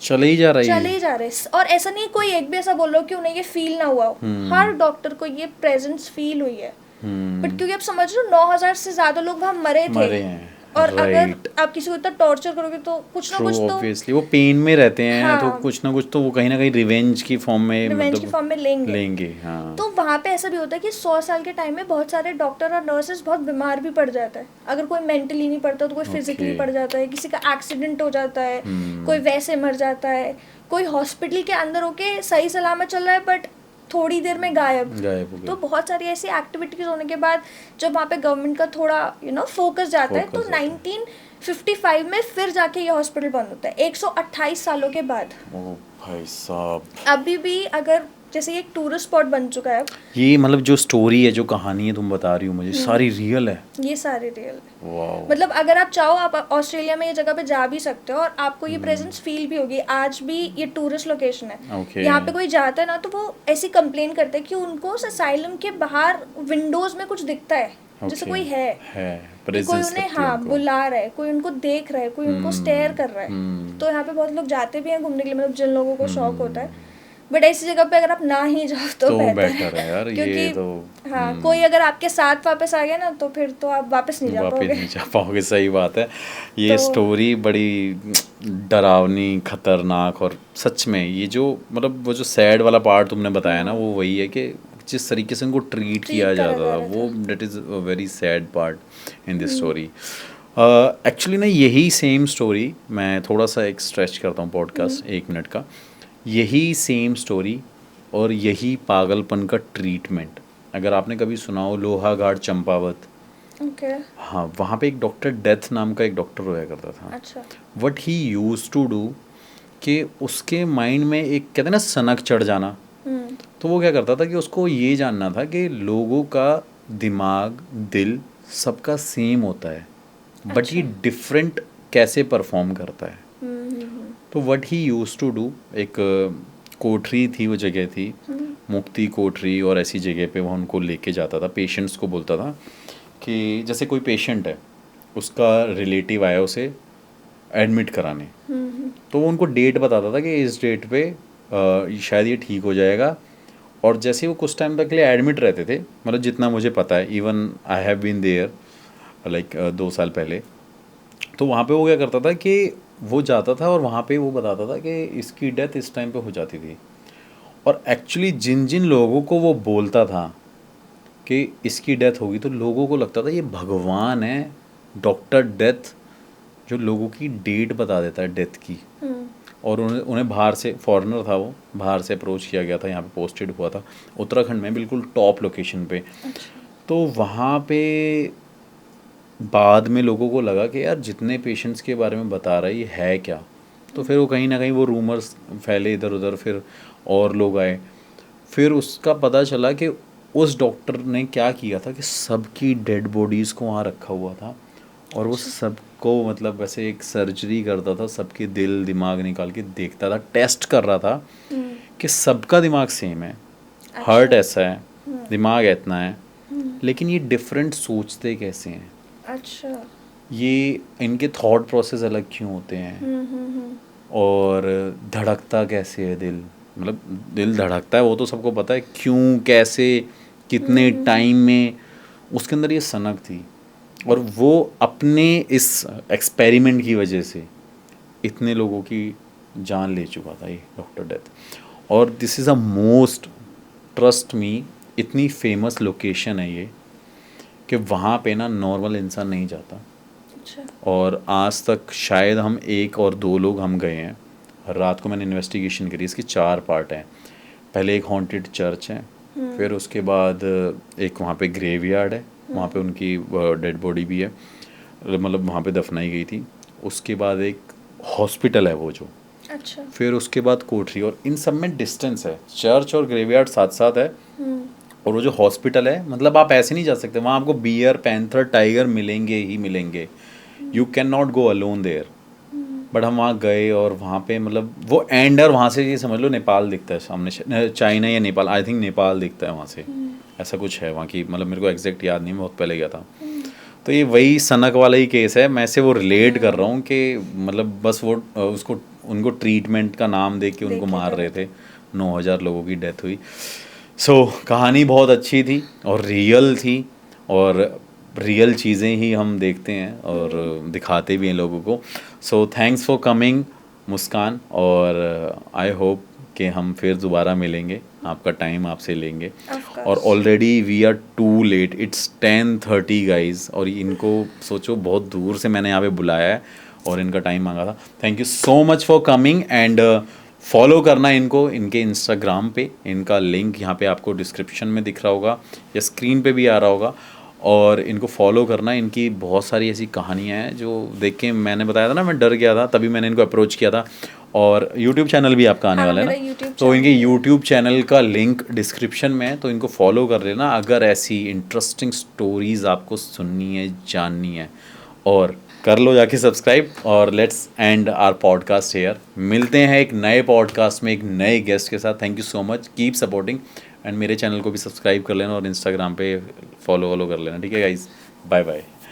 चले ही जा रहे। और ऐसा नहीं कोई एक भी ऐसा बोल रहा हो कि उन्हें ये फील ना हुआ हो। हर डॉक्टर को ये प्रेजेंस फील हुई है। बट क्योंकि आप समझ लो 9,000 से ज़्यादा लोग वहाँ मरे थे, और अगर Right. आप किसी को इतना टॉर्चर करोगे तो कुछ ना ट्रू, कुछ तो ऑब्वियसली वो पेन में रहते हैं, हाँ। तो कुछ ना कुछ तो वो कहीं ना कहीं रिवेंज की फॉर्म में रिवेंज की मतलब फॉर्म में लेंगे। लेंगे। हाँ, तो वहाँ पे ऐसा भी होता है कि 100 साल के टाइम में बहुत सारे डॉक्टर और नर्सेस बहुत बीमार भी पड़ जाता है। अगर कोई मेंटली नहीं पड़ता तो कोई फिजिकली Okay. पड़ जाता है, किसी का एक्सीडेंट हो जाता है, Hmm. कोई वैसे मर जाता है, कोई हॉस्पिटल के अंदर होके सही सलामत चल रहा है बट थोड़ी देर में गायब। गायब हो तो गए। बहुत सारी ऐसी एक्टिविटीज होने के बाद जब वहाँ पे गवर्नमेंट का थोड़ा फोकस जाता है तो Focus जाता है। 1955 में फिर जाके ये हॉस्पिटल बंद होता है 128 सालों के बाद। ओ भाई साहब, अभी भी अगर जैसे ये एक टूरिस्ट स्पॉट बन चुका है अब, ये मतलब जो स्टोरी है, जो कहानी है तुम बता रही हो मुझे, सारी रियल है। ये सारे रियल है। वाओ। मतलब अगर आप चाहो आप ऑस्ट्रेलिया में ये जगह पे जा भी सकते हो और आपको ये प्रेजेंस फील भी होगी। आज भी ये टूरिस्ट लोकेशन है। Okay. यहाँ पे कोई जाता है ना तो वो ऐसी कंप्लेन करते हैं कि उनको उस असाइलम के बाहर विंडोज में कुछ दिखता है जैसे Okay. कोई है कि कोई presence उन्हें लगती है हाँ उनको। बुला रहा है, कोई उनको देख रहा है, कोई उनको स्टेयर कर रहा है। तो यहाँ पे बहुत लोग जाते भी हैं घूमने के लिए, मतलब जिन लोगों को शौक होता है। बट ऐसी जगह पे अगर आप ना ही जाओ तो बेटर है यार, क्योंकि ये तो हाँ कोई अगर आपके साथ वापस आ गया ना तो फिर तो आप वापस नहीं जा वापस पाओगे। नहीं जा पाओगे। सही बात है। ये तो- स्टोरी बड़ी डरावनी, खतरनाक, और सच में ये जो मतलब वो जो सैड वाला पार्ट तुमने बताया ना, वो वही है कि जिस तरीके से उनको ट्रीट किया करा जाता जा था, रहा वो that is a very sad part in this story. Actually ना यही सेम स्टोरी, मैं थोड़ा सा एक स्ट्रेच करता हूँ पॉडकास्ट 1 मिनट का, यही सेम स्टोरी और यही पागलपन का ट्रीटमेंट अगर आपने कभी सुना हो, लोहाघाट चंपावत, ओके हाँ, वहाँ पे एक डॉक्टर डेथ नाम का एक डॉक्टर होया करता था। अच्छा what he used to do कि उसके माइंड में एक कहते हैं ना सनक चढ़ जाना, तो वो क्या करता था कि उसको ये जानना था कि लोगों का दिमाग, दिल सबका सेम होता है, बट ये डिफरेंट कैसे परफॉर्म करता है। तो what he used to do, एक कोठरी थी, वो जगह थी मुक्ति कोठरी, और ऐसी जगह पे वो उनको लेके जाता था, पेशेंट्स को बोलता था कि जैसे कोई पेशेंट है, उसका रिलेटिव आया उसे एडमिट कराने, तो वो उनको डेट बताता था कि इस डेट पे शायद ये ठीक हो जाएगा। और जैसे वो कुछ टाइम तक के लिए एडमिट रहते थे, मतलब जितना मुझे पता है, even I have been there like 2 साल पहले, तो वहाँ पे वो क्या करता था कि वो जाता था और वहाँ पे वो बताता था कि इसकी डेथ इस टाइम पे हो जाती थी। और एक्चुअली जिन जिन लोगों को वो बोलता था कि इसकी डेथ होगी, तो लोगों को लगता था ये भगवान है, डॉक्टर डेथ, जो लोगों की डेट बता देता है डेथ की। और उन्हें बाहर से, फॉरेनर था वो, बाहर से अप्रोच किया गया था, यहाँ पे पोस्टेड हुआ था उत्तराखंड में, बिल्कुल टॉप लोकेशन पे। तो वहाँ पे बाद में लोगों को लगा कि यार जितने पेशेंट्स के बारे में बता रहा है क्या, तो फिर वो कहीं ना कहीं वो रूमर्स फैले इधर उधर, फिर और लोग आए, फिर उसका पता चला कि उस डॉक्टर ने क्या किया था कि सबकी डेड बॉडीज़ को वहाँ रखा हुआ था, और वो सबको मतलब वैसे एक सर्जरी करता था, सबके दिल दिमाग निकाल के देखता था, टेस्ट कर रहा था कि सबका दिमाग सेम है, हार्ट ऐसा है, दिमाग इतना है, लेकिन ये डिफरेंट सोचते कैसे हैं, अच्छा ये इनके थॉट प्रोसेस अलग क्यों होते हैं, और धड़कता कैसे है दिल, मतलब दिल धड़कता है वो तो सबको पता है, क्यों, कैसे, कितने टाइम में, उसके अंदर ये सनक थी। और वो अपने इस एक्सपेरिमेंट की वजह से इतने लोगों की जान ले चुका था ये डॉक्टर डेथ। और this is a most, trust me, इतनी फेमस लोकेशन है ये कि वहाँ पे ना नॉर्मल इंसान नहीं जाता। अच्छा और आज तक शायद हम 1 और 2 लोग हम गए हैं। रात को मैंने इन्वेस्टिगेशन करी, इसके 4 पार्ट हैं। पहले एक हॉन्टेड चर्च है, फिर उसके बाद एक वहाँ पे ग्रेवयार्ड है, वहाँ पे उनकी डेड बॉडी भी है, मतलब वहाँ पे दफनाई गई थी। उसके बाद एक हॉस्पिटल है वो जो, अच्छा फिर उसके बाद कोठरी, और इन सब में डिस्टेंस है, चर्च और ग्रेवयार्ड साथ साथ है। और वो जो हॉस्पिटल है, मतलब आप ऐसे नहीं जा सकते वहाँ, आपको बियर, पैंथर, टाइगर मिलेंगे ही मिलेंगे, you can not go alone there. But हम वहाँ गए और वहाँ पे मतलब वो एंड, और वहाँ से ये समझ लो नेपाल दिखता है सामने, चाइना या नेपाल, आई थिंक नेपाल दिखता है वहाँ से, ऐसा कुछ है वहाँ की, मतलब मेरे को एग्जैक्ट याद नहीं, मैं बहुत पहले गया था। तो ये वही सनक वाला ही केस है, मैं से वो रिलेट कर रहा हूँ कि मतलब बस वो उसको, उनको ट्रीटमेंट का नाम दे के उनको मार रहे थे, 9,000 लोगों की डेथ हुई। सो कहानी बहुत अच्छी थी और रियल थी, और रियल चीज़ें ही हम देखते हैं और दिखाते भी हैं लोगों को. सो थैंक्स फॉर कमिंग मुस्कान, और आई होप कि हम फिर दोबारा मिलेंगे, आपका टाइम आपसे लेंगे. और already we are too late, it's 10:30 guys, और इनको सोचो बहुत दूर से मैंने यहाँ पे बुलाया है और इनका टाइम मांगा था. Thank you so much for coming, and follow करना इनको इनके इंस्टाग्राम पे. इनका लिंक यहाँ पे आपको डिस्क्रिप्शन में दिख रहा होगा या स्क्रीन पे भी आ रहा होगा, और इनको फॉलो करना. इनकी बहुत सारी ऐसी कहानियाँ हैं जो देख के मैंने बताया था ना, मैं डर गया था, तभी मैंने इनको अप्रोच किया था. और यूट्यूब चैनल भी आपका आने वाला है ना, तो इनके यूट्यूब चैनल का लिंक डिस्क्रिप्शन में है, तो इनको फॉलो कर लेना अगर ऐसी इंटरेस्टिंग स्टोरीज़ आपको सुननी है, जाननी है. और कर लो जाके सब्सक्राइब, और let's end our podcast here. मिलते हैं एक नए पॉडकास्ट में एक नए गेस्ट के साथ. Thank you so much, keep supporting, and मेरे चैनल को भी सब्सक्राइब कर लेना और इंस्टाग्राम पे फॉलो कर लेना. ठीक है गाइज, बाय बाय.